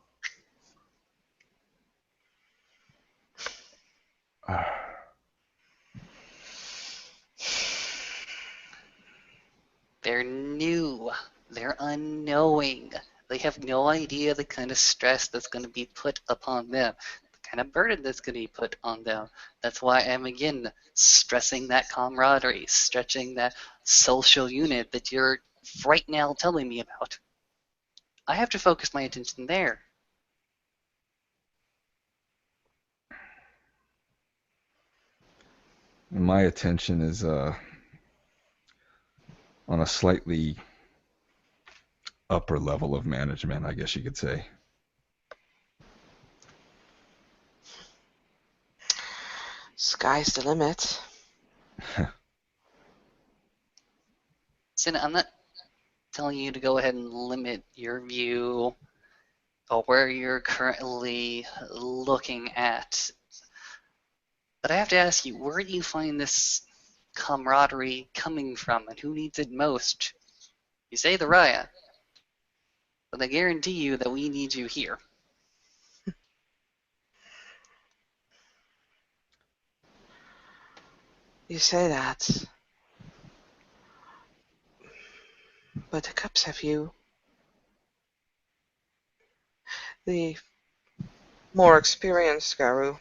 They're new. They're unknowing. They have no idea the kind of stress that's going to be put upon them, the kind of burden that's going to be put on them. That's why I'm again stressing that camaraderie, stretching that social unit that you're right now telling me about. I have to focus my attention there. My attention is on a slightly upper level of management, I guess you could say. Sky's the limit. Sin, I'm not telling you to go ahead and limit your view or where you're currently looking at. But I have to ask you, where do you find this camaraderie coming from, and who needs it most? You say the Raya, but I guarantee you that we need you here. You say that, but the Cubs have you. The more experienced Garou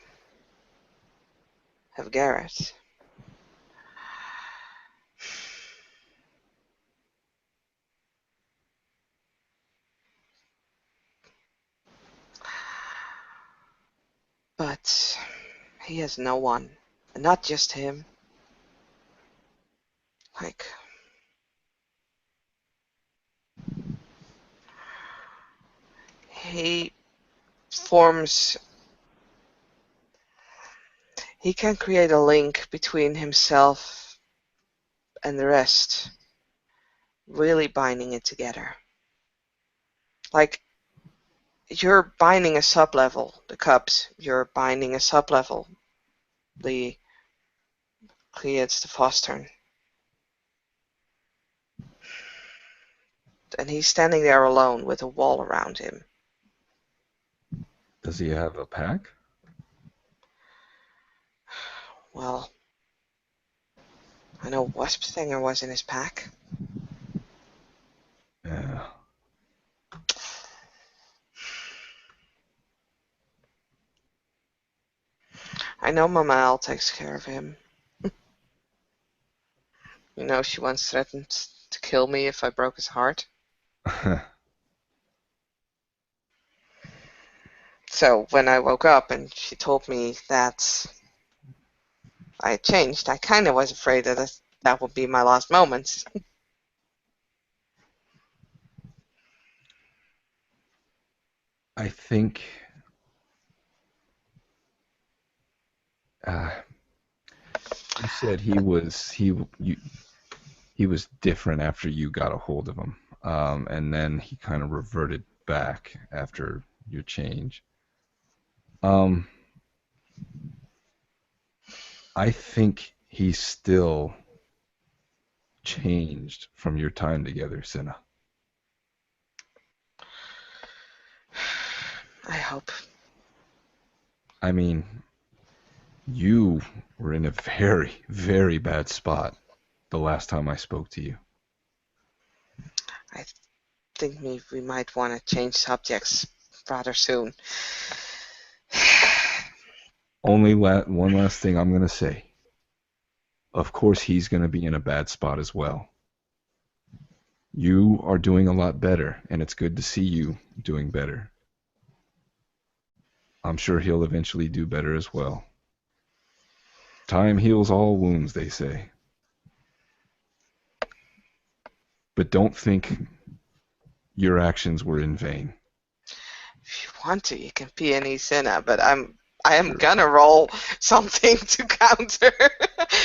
have Garrett. But he has no one. And not just him. Like, he forms, he can create a link between himself and the rest, really binding it together. Like, you're binding a sub-level, the Cubs, you're binding a sub-level, the Cleats, the Fostern. And he's standing there alone with a wall around him. Does he have a pack? Well, I know Wasp Stinger was in his pack. Yeah. I know Mama Al takes care of him. You know, she once threatened to kill me if I broke his heart. So when I woke up and she told me that I had changed, I kind of was afraid that that would be my last moments. I think you said he was different after you got a hold of him, and then he kind of reverted back after your change. Um, I think he's still changed from your time together, Cinna. I hope. I mean, you were in a very, very bad spot the last time I spoke to you. I think we might want to change subjects rather soon. Only one last thing I'm going to say. Of course, he's going to be in a bad spot as well. You are doing a lot better, and it's good to see you doing better. I'm sure he'll eventually do better as well. Time heals all wounds, they say. But don't think your actions were in vain. If you want to, you can PNE Senna, but I am Sure. gonna roll something to counter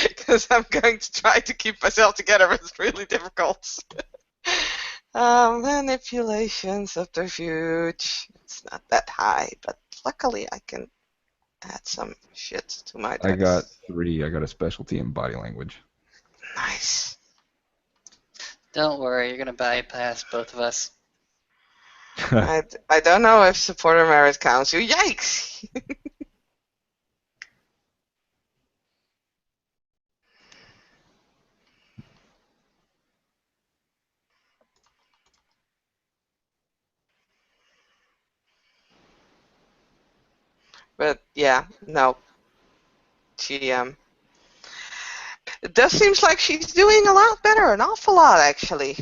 because I'm going to try to keep myself together, but it's really difficult. Manipulation, subterfuge. It's not that high, but luckily I can add some shit to my I got dice. 3. I got a specialty in body language. Nice. Don't worry, you're gonna bypass both of us. I don't know if supporter merit counts you. Yikes! But yeah, no. She it does seems like she's doing a lot better, an awful lot actually.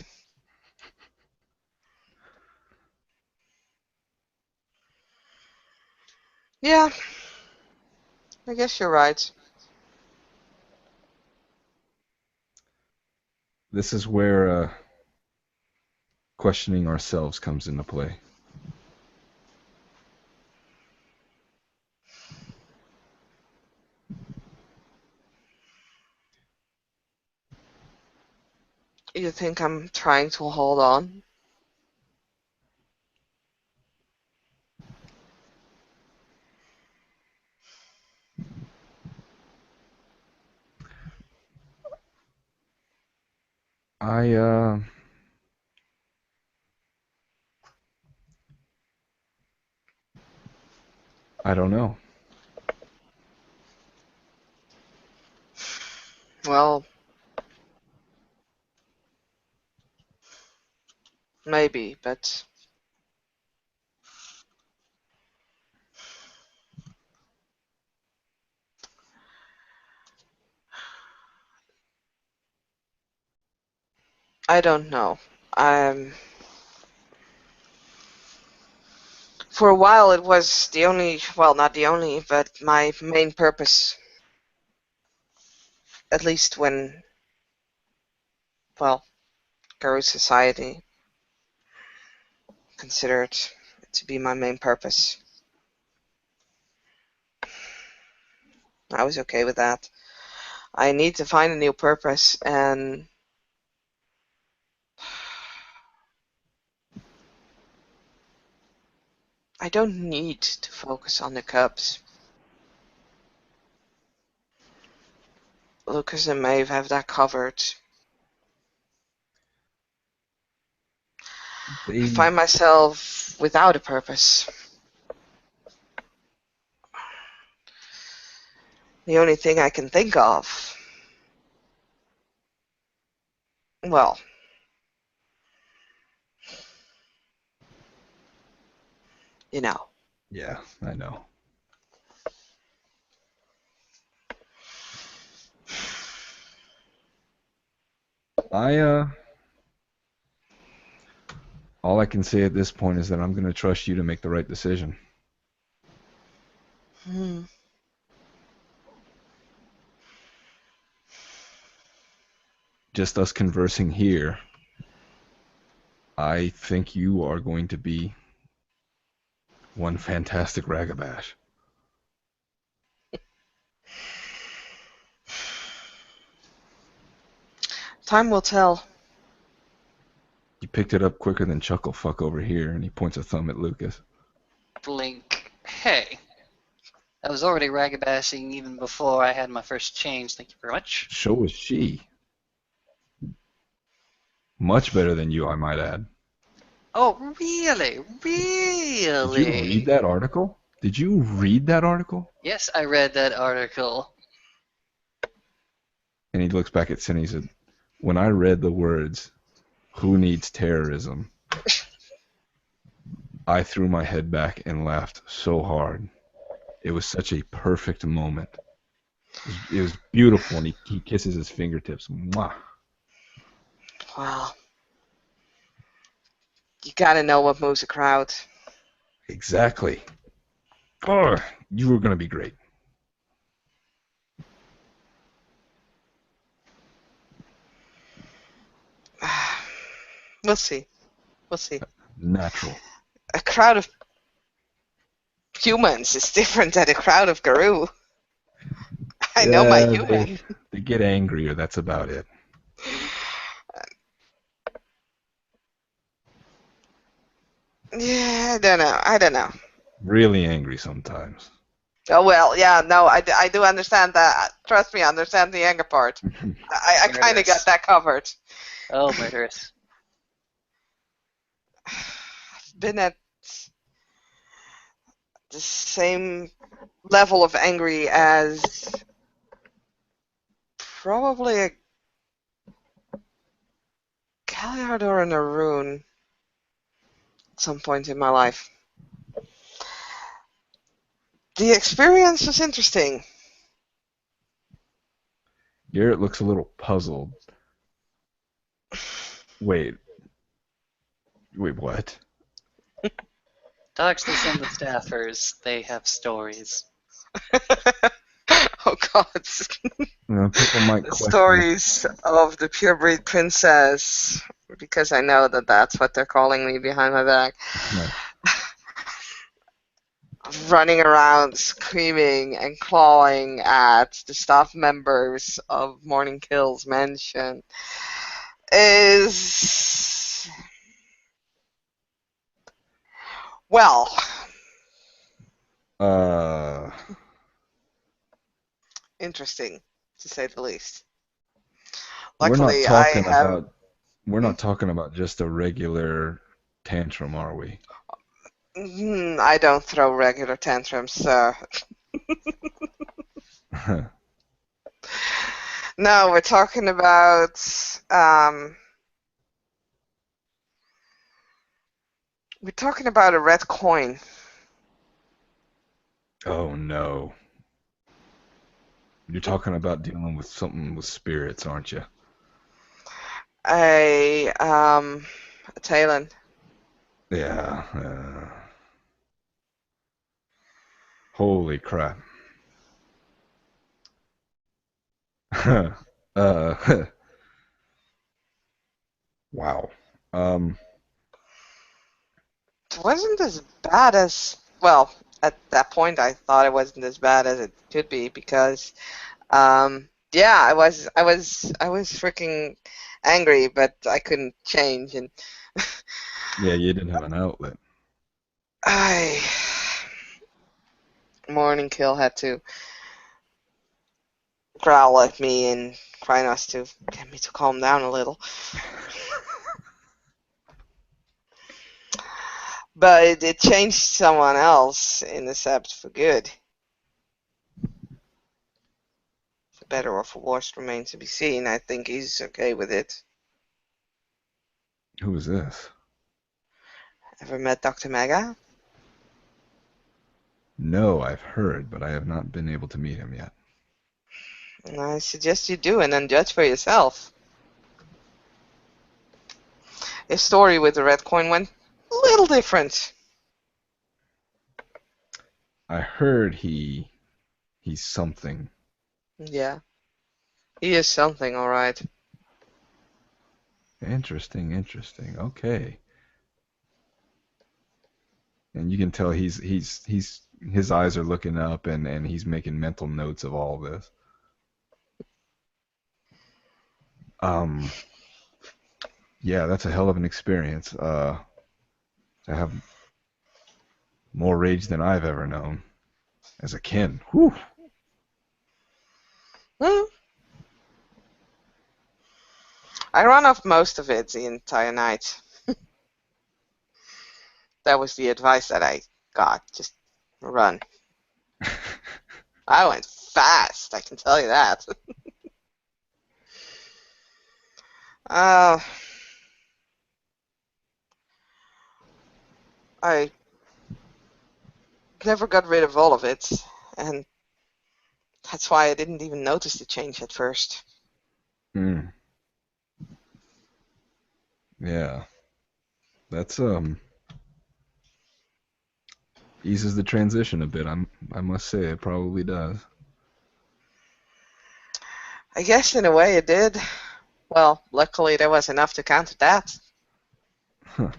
Yeah, I guess you're right. This is where questioning ourselves comes into play. You think I'm trying to hold on? I I don't know. Well, maybe, but I don't know. For a while it was the only, well, not the only, but my main purpose, at least when, well, Garou Society considered it to be my main purpose. I was okay with that. I need to find a new purpose, and I don't need to focus on the Cubs. Lucas and Maeve have that covered. I They, find myself without a purpose. The only thing I can think of, well, you know. yeah, I know. I all I can say at this point is that I'm going to trust you to make the right decision. Hmm. Just us conversing here, I think you are going to be one fantastic Ragabash. Time will tell. You picked it up quicker than Chucklefuck over here, and he points a thumb at Lucas. Blink. Hey. I was already ragabashing even before I had my first change. Thank you very much. So was she. Much better than you, I might add. Oh, really? Did you read Really? that article? Did you read that article? Yes, I read that article. And he looks back at Cindy and said, when I read the words, "Who needs terrorism?" I threw my head back and laughed so hard. It was such a perfect moment. It was beautiful, and he kisses his fingertips. Mwah. Wow. You gotta know what moves a crowd. Exactly. Oh, you were going to be great. We'll see. We'll see. Natural. A crowd of humans is different than a crowd of Garou. I know my Yeah, human. they get angrier. That's about it. Yeah, I don't know. I don't know. Really angry sometimes. Oh, well, yeah, no, I do understand that. Trust me, I understand the anger part. I kind of got Murderous. that covered. Oh, murderous. I've been at the same level of angry as probably a Galliard or an Arun at some point in my life. The experience was interesting. Garrett looks a little puzzled. Wait, what? Talks to some of the staffers. They have stories. Oh God. People might The question. stories of the purebred princess, because I know that that's what they're calling me behind my back. No. Running around screaming and clawing at the staff members of Morning Kill's mansion is, well, Uh, interesting to say the least. we're not Luckily, I talking have. about we're not talking about just a regular tantrum, are we? I don't throw regular tantrums, so. No, we're talking about a red coin. Oh no. You're talking about dealing with something with spirits, aren't you? A Talon. Yeah. Holy crap. uh, wow. Um, It wasn't as bad as, well, at that point I thought it wasn't as bad as it could be because yeah, I was freaking angry, but I couldn't change, and yeah, you didn't have an outlet. I Morning Kill had to growl at me and Krynos to get me to calm down a little. But it changed someone else in the Sept for good. For better or for worse remains to be seen. I think he's okay with it. Who is this? Ever met Dr. Mega? No, I've heard, but I have not been able to meet him yet. I suggest you do and then judge for yourself. His story with the red coin went a little different. I heard he's something. Yeah, he is something, alright. Interesting, interesting. Okay. And you can tell he's his eyes are looking up and he's making mental notes of all this. Um, yeah, that's a hell of an experience. To have more rage than I've ever known as a kin. Whew. Hmm. I ran off most of it the entire night. That was the advice that I got. Just run. I went fast, I can tell you that. uh, I never got rid of all of it, and that's why I didn't even notice the change at first. Mm, yeah, that's eases the transition a bit. I must say it probably does. I guess in a way it did. Well, luckily there was enough to counter that. Huh.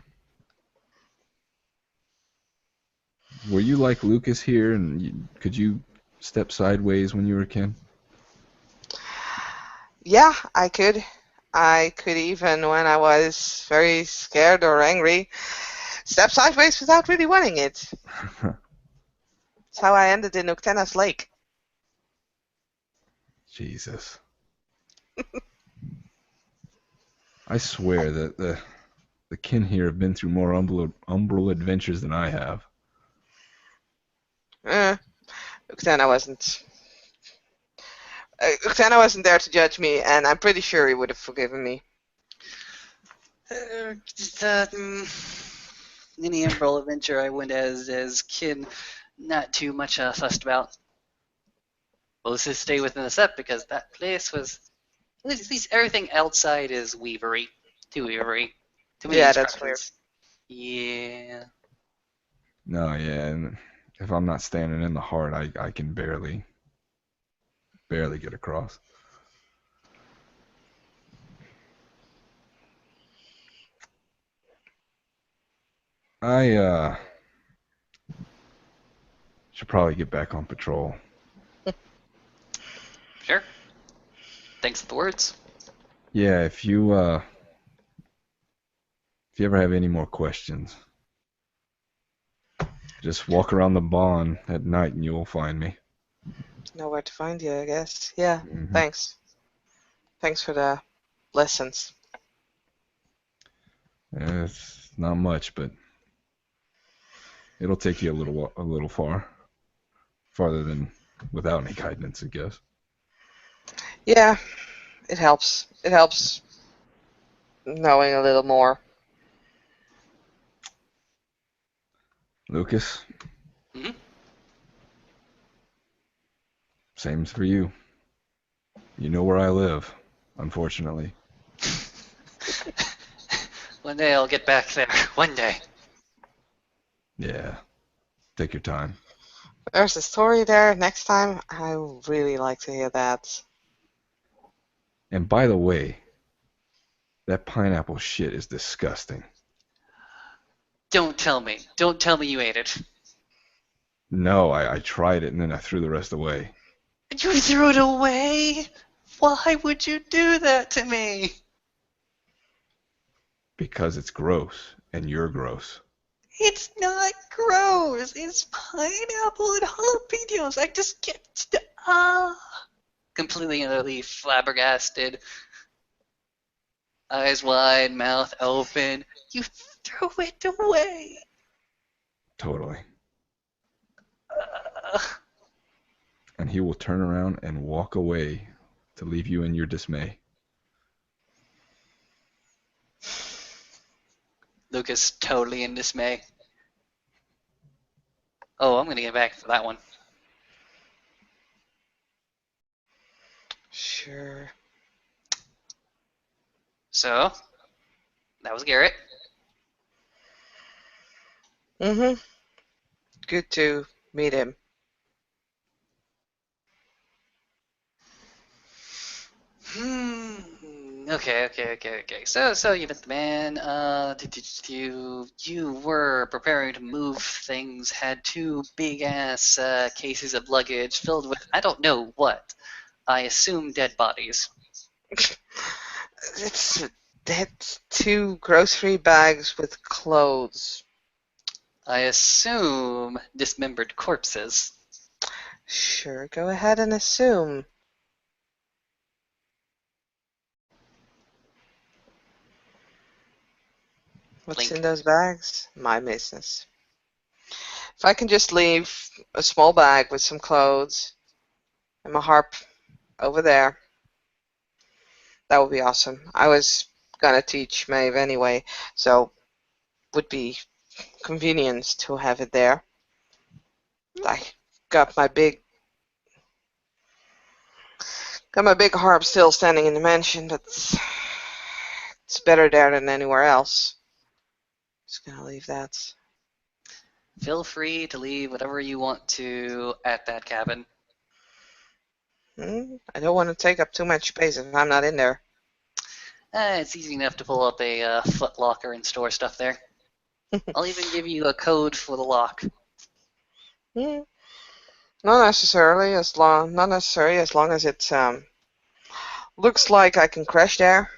Were you like Lucas here, and could you step sideways when you were kin? Yeah, I could. I could even, when I was very scared or angry, step sideways without really wanting it. That's how I ended in Uctena's Lake. Jesus. I swear that the kin here have been through more umbral adventures than I have. Eh, Uctena wasn't. Uctena wasn't there to judge me, and I'm pretty sure he would have forgiven me. Any Emerald adventure I went as kin, not too much fussed about. Well, let's just stay within the set because that place was. At least everything outside is weavery. Too weavery. Too many Yeah, that's weird. instructions. Yeah. No, yeah, and if I'm not standing in the heart, I can barely get across. I should probably get back on patrol. Sure. Thanks for the words. Yeah, if you ever have any more questions, just walk around the barn at night and you'll find me. Know where to find you, I guess. Yeah, Hmm. thanks. Thanks for the lessons. It's not much, but It'll take you a little farther than without any guidance, I guess. Yeah, it helps. It helps knowing a little more. Lucas, Hmm. same's for you. You know where I live, unfortunately. One day I'll get back there. One day. Yeah, take your time. There's a story there next time. I would really like to hear that. And by the way, that pineapple shit is disgusting. Don't tell me. Don't tell me you ate it. No, I tried it and then I threw the rest away. You threw it away? Why would you do that to me? Because it's gross, and you're gross. It's not gross. It's pineapple and jalapenos. I just get completely and utterly flabbergasted. Eyes wide, mouth open. You threw it away. Totally. Uh, And he will turn around and walk away to leave you in your dismay. Lucas totally in dismay. Oh, I'm gonna get back for that one. Sure. So, that was Garrett. Mm-hmm. Good to meet him. Okay. So you met the man. You were preparing to move things. Had two big ass cases of luggage filled with I don't know what. I assume dead bodies. That's 2 grocery bags with clothes. I assume dismembered corpses. Sure, go ahead and assume. What's Link. in those bags? My business. If I can just leave a small bag with some clothes and my harp over there, that would be awesome. I was gonna teach Maeve anyway, so would be convenience to have it there. I got my big harp still standing in the mansion. It's better there than anywhere else. Just gonna leave that. Feel free to leave whatever you want to at that cabin. I don't want to take up too much space if I'm not in there. It's easy enough to pull up a Foot Locker and store stuff there. I'll even give you a code for the lock. Not necessarily not necessary as long as it looks like I can crash there.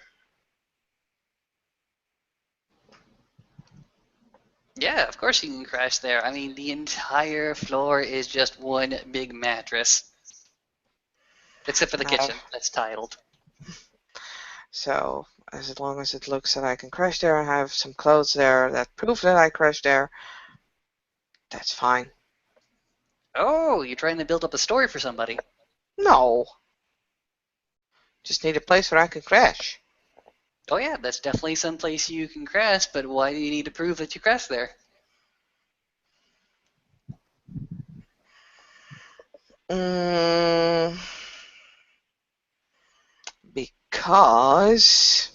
Yeah, of course you can crash there. I mean, the entire floor is just one big mattress. Except for the kitchen, that's tiled. So as long as it looks that I can crash there, I have some clothes there that prove that I crashed there. That's fine. Oh, you're trying to build up a story for somebody. No. Just need a place where I can crash. Oh yeah, that's definitely some place you can crash, but why do you need to prove that you crashed there? Because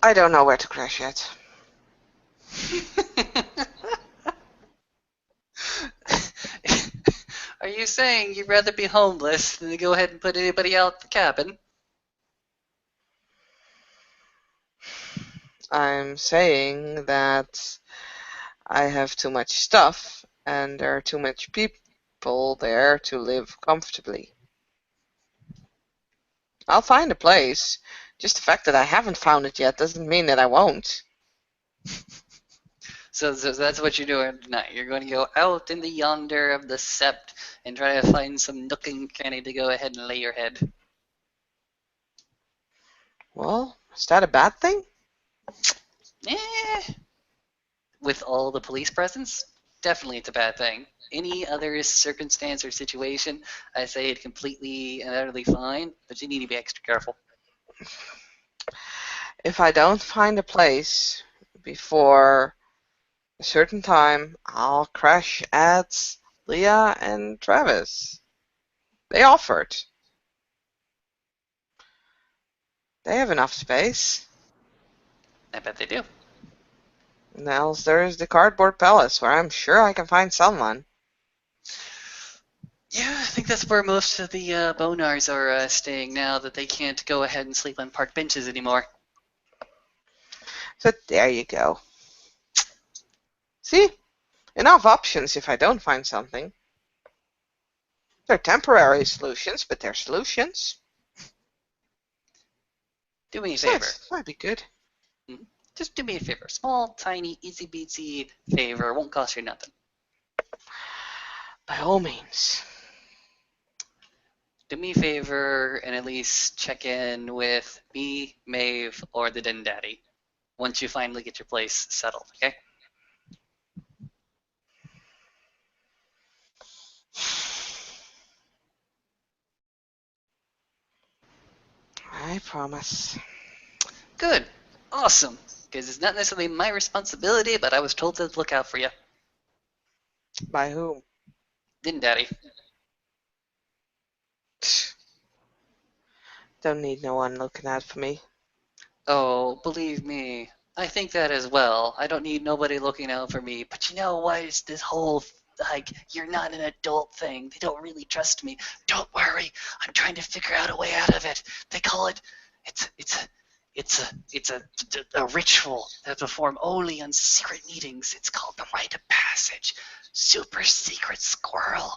I don't know where to crash yet. Are you saying you'd rather be homeless than to go ahead and put anybody out the cabin? I'm saying that I have too much stuff and there are too much people there to live comfortably. I'll find a place. Just the fact that I haven't found it yet doesn't mean that I won't. So that's what you're doing tonight. You're going to go out in the yonder of the sept and try to find some nook and cranny to go ahead and lay your head. Well, is that a bad thing? Eh, with all the police presence, definitely it's a bad thing. Any other circumstance or situation, I say it completely and utterly fine, but you need to be extra careful. If I don't find a place before a certain time, I'll crash at Leah and Travis. They offered. They have enough space. I bet they do. And else there's the Cardboard Palace, where I'm sure I can find someone. Yeah, I think that's where most of the Bonars are staying now that they can't go ahead and sleep on park benches anymore. So there you go. See? Enough options if I don't find something. They're temporary solutions, but they're solutions. Do me a So favor. it might be good. Just do me a favor. Small, tiny, easy beatsy favor. Won't cost you nothing. By all means. Do me a favor and at least check in with me, Maeve, or the Den Daddy once you finally get your place settled, okay? I promise. Good. Awesome. Because it's not necessarily my responsibility, but I was told to look out for you. By whom? Den Daddy. Don't need no one looking out for me. Oh, believe me, I think that as well. I don't need nobody looking out for me. But you know what? It's this whole, like, you're not an adult thing. They don't really trust me. Don't worry. I'm trying to figure out a way out of it. They call it, it's a ritual that's performed only on secret meetings. It's called the rite of passage. Super secret squirrel.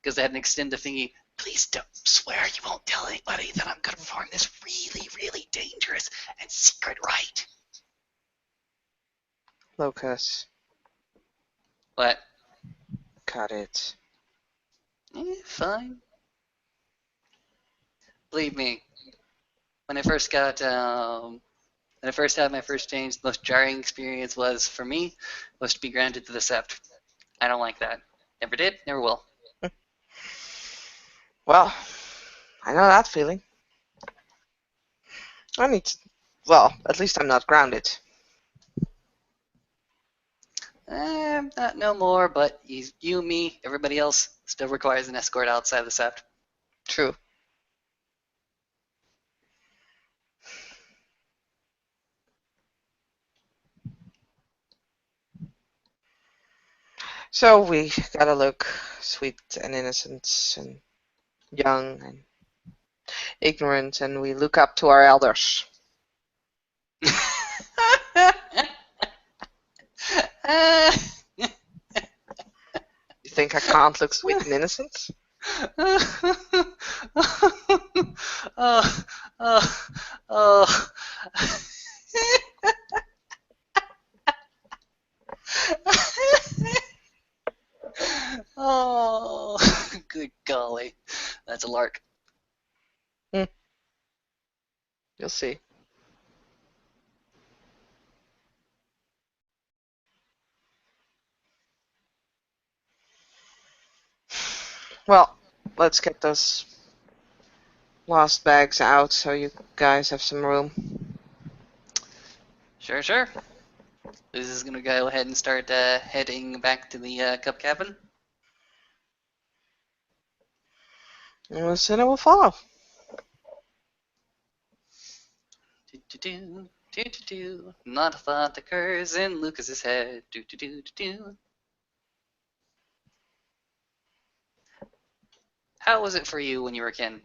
Goes ahead and extend the thingy. Please don't swear you won't tell anybody that I'm going to perform this really, really dangerous and secret rite. Lucas, What? cut it. Fine. Believe me, when I first got, when I first had my first change, the most jarring experience was for me was to be grounded to the sept. I don't like that. Never did, never will. Well, I know that feeling. I need to, well, at least I'm not grounded. Not no more, but you, me, everybody else still requires an escort outside the sept. True. So we gotta look sweet and innocent and young and ignorant, and we look up to our elders. You think I can't look sweet and innocent? oh, oh, oh. Oh, good golly. That's a lark. You'll see. Well, let's get those lost bags out so you guys have some room. Sure, sure. This is going to go ahead and start heading back to the Cup Cabin. And the sinner will follow. Do-do-do, do-do-do. Not a thought occurs in Lucas's head. Do-do-do-do-do. How was it for you when you were a kid?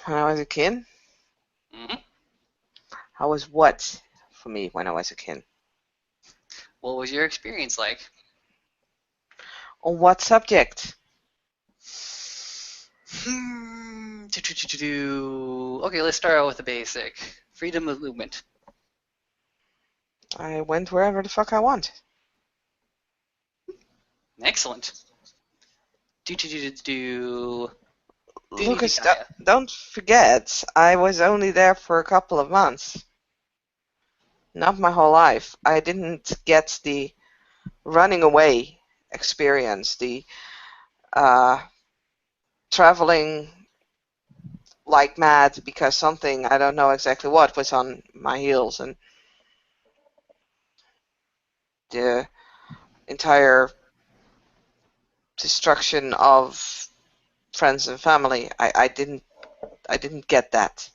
When I was a kid? Mm-hmm. How was what for me when I was a kid? What was your experience like? On what subject? Okay, let's start out with the basic. Freedom of movement. I went wherever the fuck I want. Excellent. Do do do do do. Lucas, Kaya. don't forget, I was only there for a couple of months. Not my whole life. I didn't get the running away experience, the uh, traveling like mad because something, I don't know exactly what, was on my heels, and the entire destruction of friends and family. I didn't get that.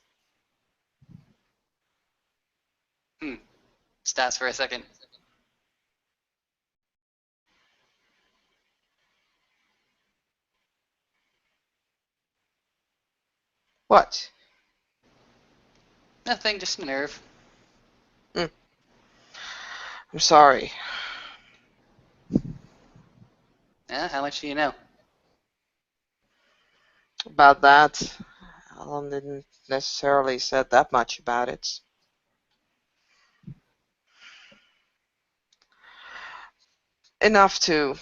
Stats for a second. What? Nothing, just a nerve. I'm sorry. Yeah, how much do you know? About that. Alan didn't necessarily said that much about it. Enough to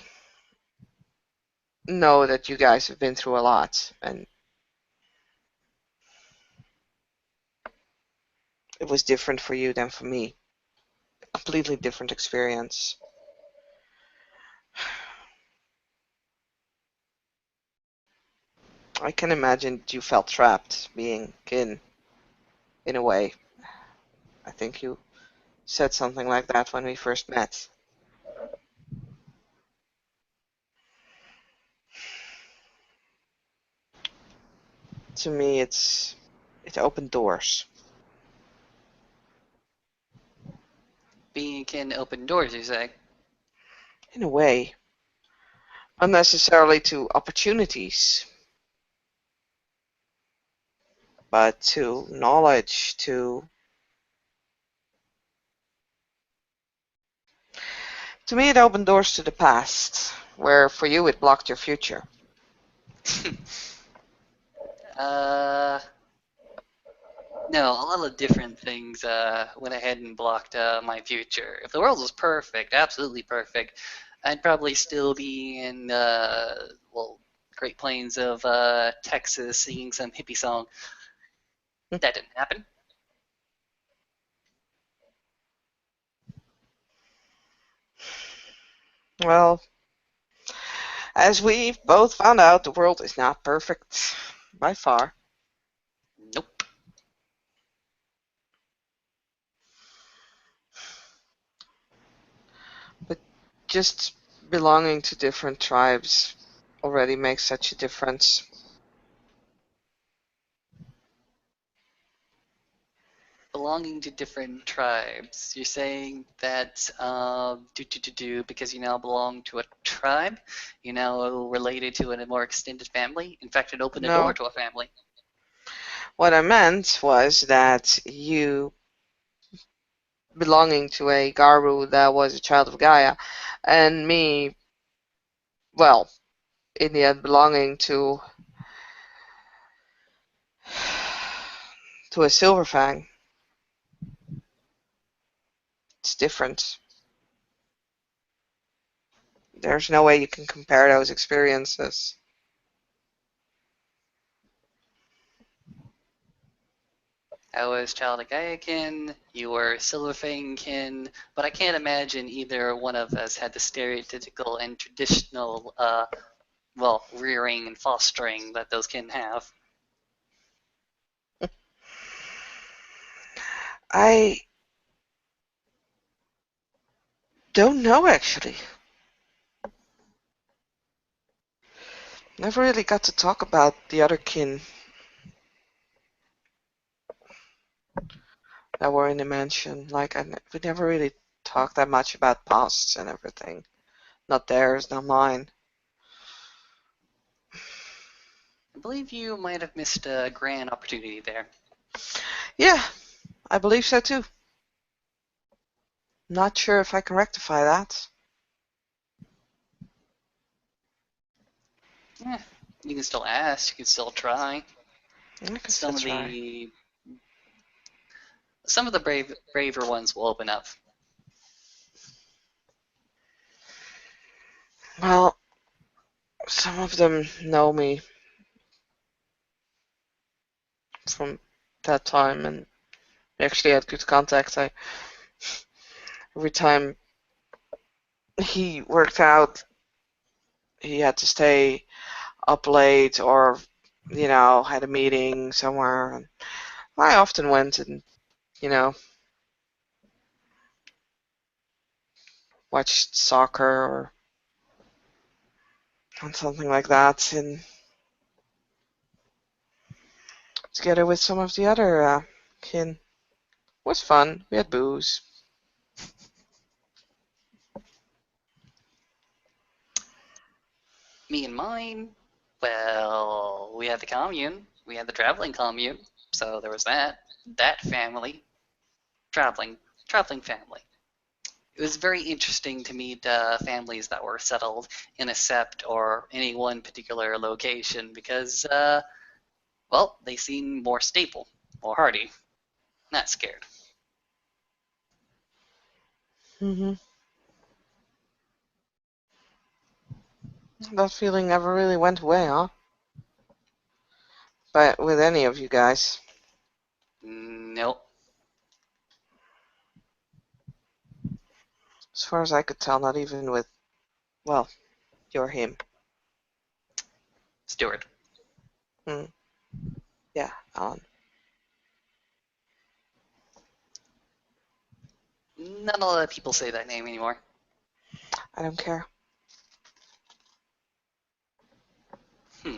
know that you guys have been through a lot, and it was different for you than for me. A completely different experience. I can imagine you felt trapped being kin, in a way. I think you said something like that when we first met. To me, it opened doors. Being can open doors, you say? In a way. Unnecessarily to opportunities, but to knowledge, to me it opened doors to the past, where for you it blocked your future. uh, no, a lot of different things went ahead and blocked my future. If the world was perfect, absolutely perfect, I'd probably still be in, well, Great Plains of Texas singing some hippie song. That didn't happen. Well, as we both found out, the world is not perfect by far. Nope. But just belonging to different tribes already makes such a difference. Belonging to different tribes. You're saying that because you now belong to a tribe, you now related to a more extended family. In fact, it opened a door No, to a family. what I meant was that you belonging to a Garu that was a child of Gaia, and me, well, in the end, belonging to a Silverfang. It's different. There's no way you can compare those experiences. I was Child of Gaiakin, you were Silverfangkin, but I can't imagine either one of us had the stereotypical and traditional, well, rearing and fostering that those kin have. I don't know, actually. Never really got to talk about the other kin that were in the mansion. Like, we never really talked that much about pasts and everything. Not theirs, not mine. I believe you might have missed a grand opportunity there. Yeah, I believe so too. Not sure if I can rectify that. Eh, you can still ask, you can still try. I can still Some of try. the some of the braver ones will open up. Well, some of them know me from that time, and we actually had good contact. Every time he worked out, he had to stay up late or, had a meeting somewhere. And I often went and, you know, watched soccer or something like that, and together with some of the other kin. It was fun. We had booze. Me and mine, well, we had the commune. We had the traveling commune. So there was that. That family. Traveling. Traveling family. It was very interesting to meet families that were settled in a sept or any one particular location because, well, they seem more stable, more hardy, not scared. Hmm. That feeling never really went away, huh? But with any of you guys. Nope. As far as I could tell, not even with, well, you're him. Stewart. Hmm. Yeah, Alan. Not a lot of people say that name anymore. I don't care. Hmm.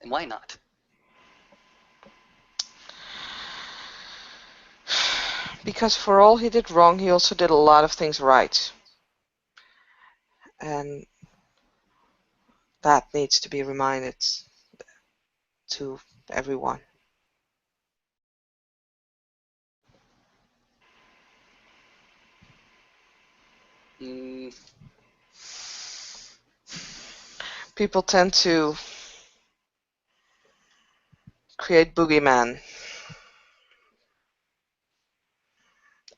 And why not? Because for all he did wrong, he also did a lot of things right. And that needs to be reminded to everyone. Mm, People tend to create boogeyman.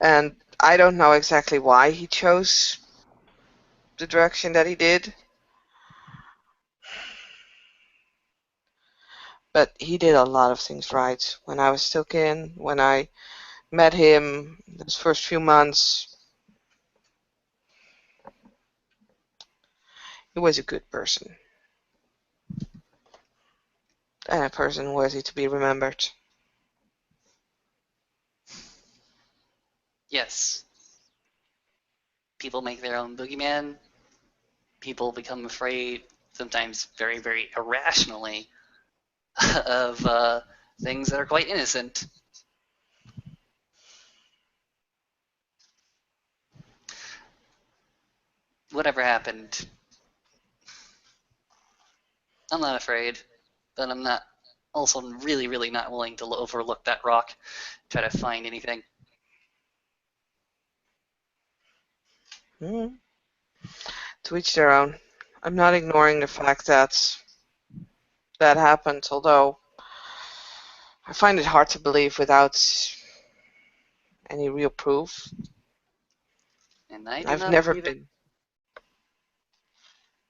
And I don't know exactly why he chose the direction that he did. But he did a lot of things right. When I was still kin, when I met him, those first few months, he was a good person. And a person worthy to be remembered. yes. People make their own boogeyman. People become afraid, sometimes very, very irrationally, of things that are quite innocent. Whatever happened, I'm not afraid, but I'm not also really, really not willing to overlook that rock, try to find anything. Mm. To each their own. I'm not ignoring the fact that that happened, although I find it hard to believe without any real proof. And I do I've not never believe it, been.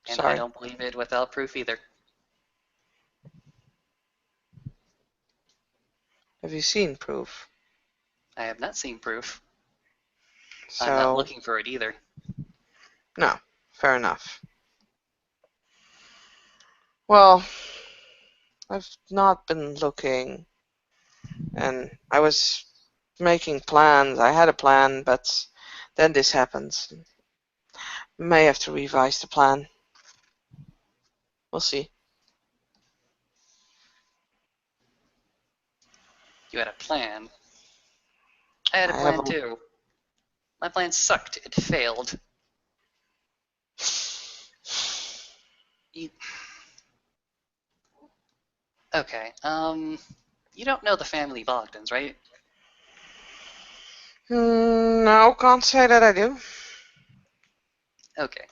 and I Sorry. don't believe it without proof either. Have you seen proof? I have not seen proof. I'm not So, looking for it either. no. Fair enough. Well, I've not been looking, and I was making plans. I had a plan, but then this happens. May have to revise the plan. We'll see. You had a plan. I had a I have plan a. too. My plan sucked. It failed. You... Okay. You don't know the family Bogdans, right? No, can't say that I do. Okay.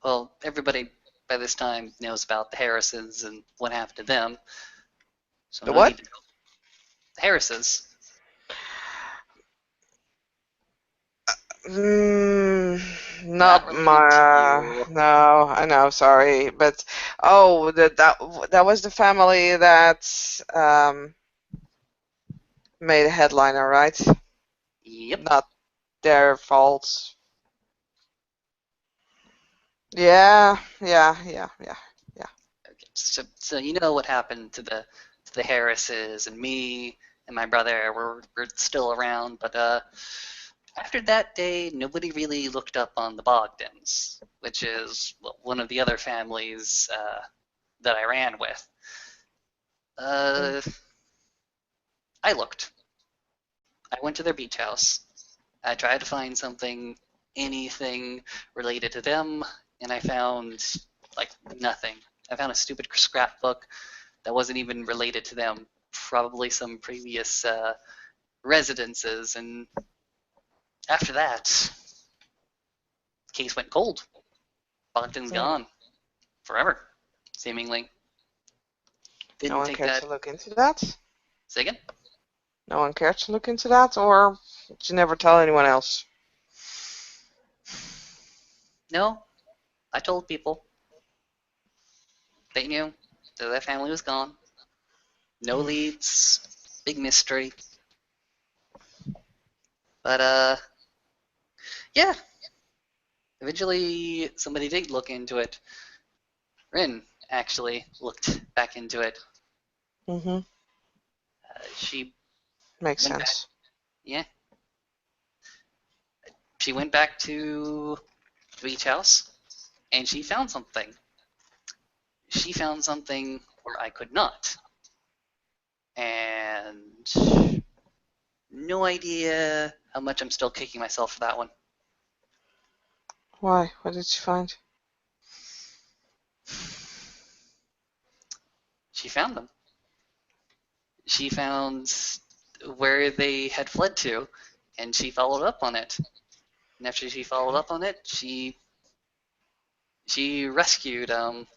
Well, everybody by this time knows about the Harrisons and what happened to them, so The no what? need to know. The Harrises. Not Not related to my. you. No, I know. Sorry, but oh, that was the family that made a headliner, right? Yep. Not their fault. Yeah, yeah, yeah, yeah, yeah. Okay. So you know what happened to the Harrises and me and my brother. We're still around, but after that day, nobody really looked up on the Bogdans, which is one of the other families that I ran with. Mm. Uh, I looked. I went to their beach house. I tried to find something, anything related to them, and I found like nothing. I found a stupid scrapbook that wasn't even related to them, probably some previous residences, and after that, case went cold. Bogdan's Mm. gone forever, seemingly. No Didn't one take cared that. to look into that. Say again? No one cared to look into that, or did you never tell anyone else? No, I told people. They knew that their family was gone. No Mm. leads, big mystery. But yeah. Eventually, somebody did look into it. Rin actually looked back into it. Mhm. She Makes went back. sense. Yeah, she went back to the beach house, and she found something. She found something where I could not, and no idea how much I'm still kicking myself for that one. Why? What did you find? She found them. She found where they had fled to, and she followed up on it. And after she followed Okay. up on it, she rescued one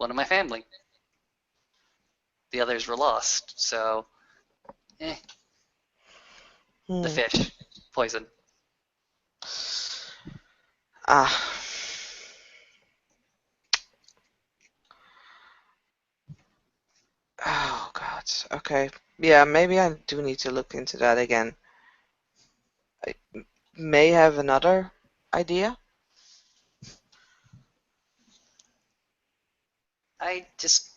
of my family. The others were lost, so eh, the Hmm. fish poison. Ah. Oh God. Okay. Yeah, maybe I do need to look into that again. I may have another idea. I just,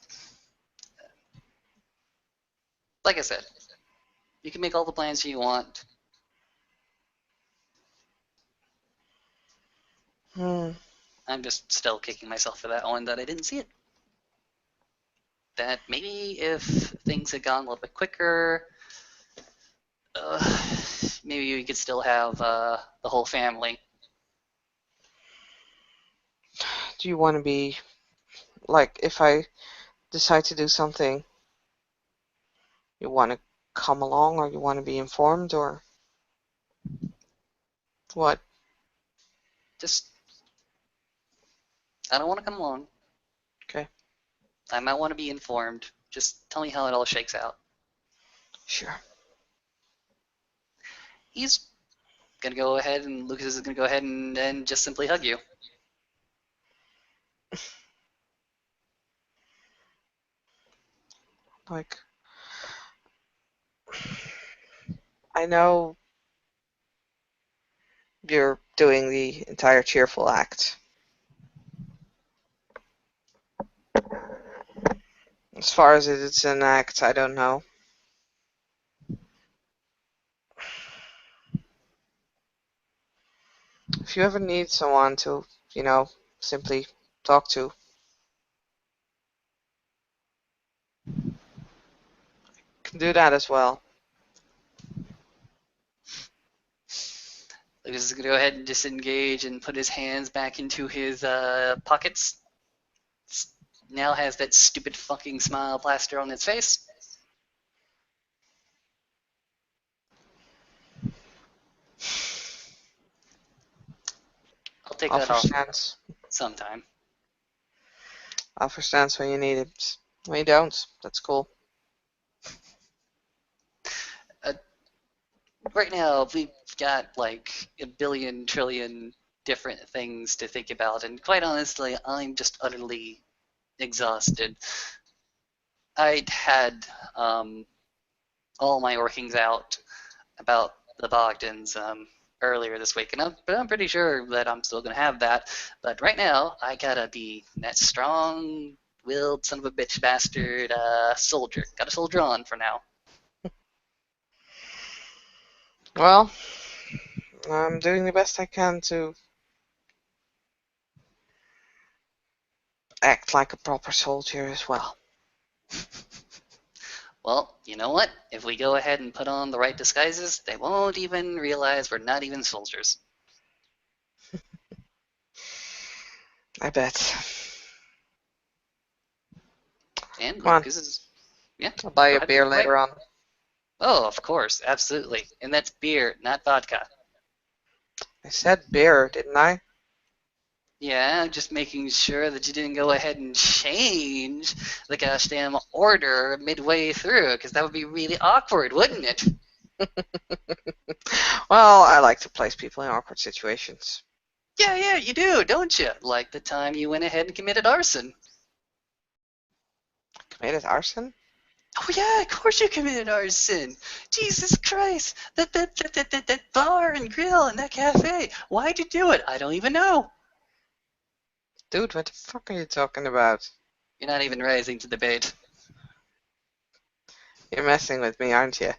like I said, you can make all the plans you want. Hmm. I'm just still kicking myself for that one that I didn't see it. That maybe if things had gone a little bit quicker, uh, maybe we could still have the whole family. Do you want to be like if I decide to do something, you want to come along, or you want to be informed, or what? Just, I don't want to come along. Okay. I might want to be informed. Just tell me how it all shakes out. Sure. He's gonna go ahead, and Lucas is gonna go ahead and just simply hug you. Like I know you're doing the entire cheerful act. As far as it's an act, I don't know. If you ever need someone to, simply talk to, you can do that as well. Lucas is gonna go ahead and disengage and put his hands back into his pockets. Now has that stupid fucking smile plaster on its face. I'll take that Offer off stance. sometime. Offer stance when you need it. When you don't, that's cool. Uh, Right now, we've got like a billion trillion different things to think about, and quite honestly, I'm just utterly exhausted. I'd had all my workings out about the Bogdans earlier this week, and I'm pretty sure that I'm still gonna have that. But right now, I gotta be that strong-willed son of a bitch bastard soldier. Gotta soldier on for now. Well, I'm doing the best I can to act like a proper soldier as well. Well, you know what? If we go ahead and put on the right disguises, they won't even realize we're not even soldiers. I bet. And Come on, Lucas is, yeah, I'll buy go you a ahead. beer Right. later on. Oh, of course, absolutely. And that's beer, not vodka. I said beer, didn't I? Yeah, just making sure that you didn't go ahead and change the goddamn order midway through, because that would be really awkward, wouldn't it? Well, I like to place people in awkward situations. Yeah, you do, don't you? Like the time you went ahead and committed arson. Committed arson? Oh yeah, of course you committed arson. Jesus Christ, that bar and grill and that cafe. Why'd you do it? I don't even know. Dude, what the fuck are you talking about? You're not even rising to the bait. You're messing with me, aren't you?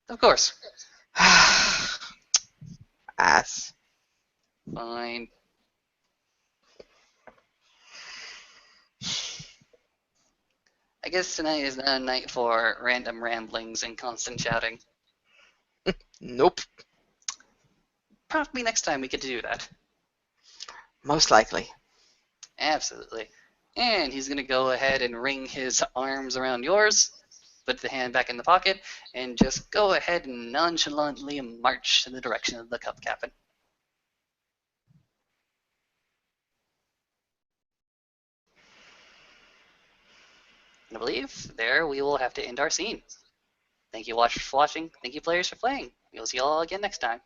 Of course. Ass. Fine. I guess tonight is not a night for random ramblings and constant shouting. Nope. Probably next time we get to do that. Most likely. Absolutely. And he's going to go ahead and ring his arms around yours, put the hand back in the pocket, and just go ahead and nonchalantly march in the direction of the cup captain. And I believe there we will have to end our scene. Thank you, watchers, for watching. Thank you, players, for playing. We'll see you all again next time.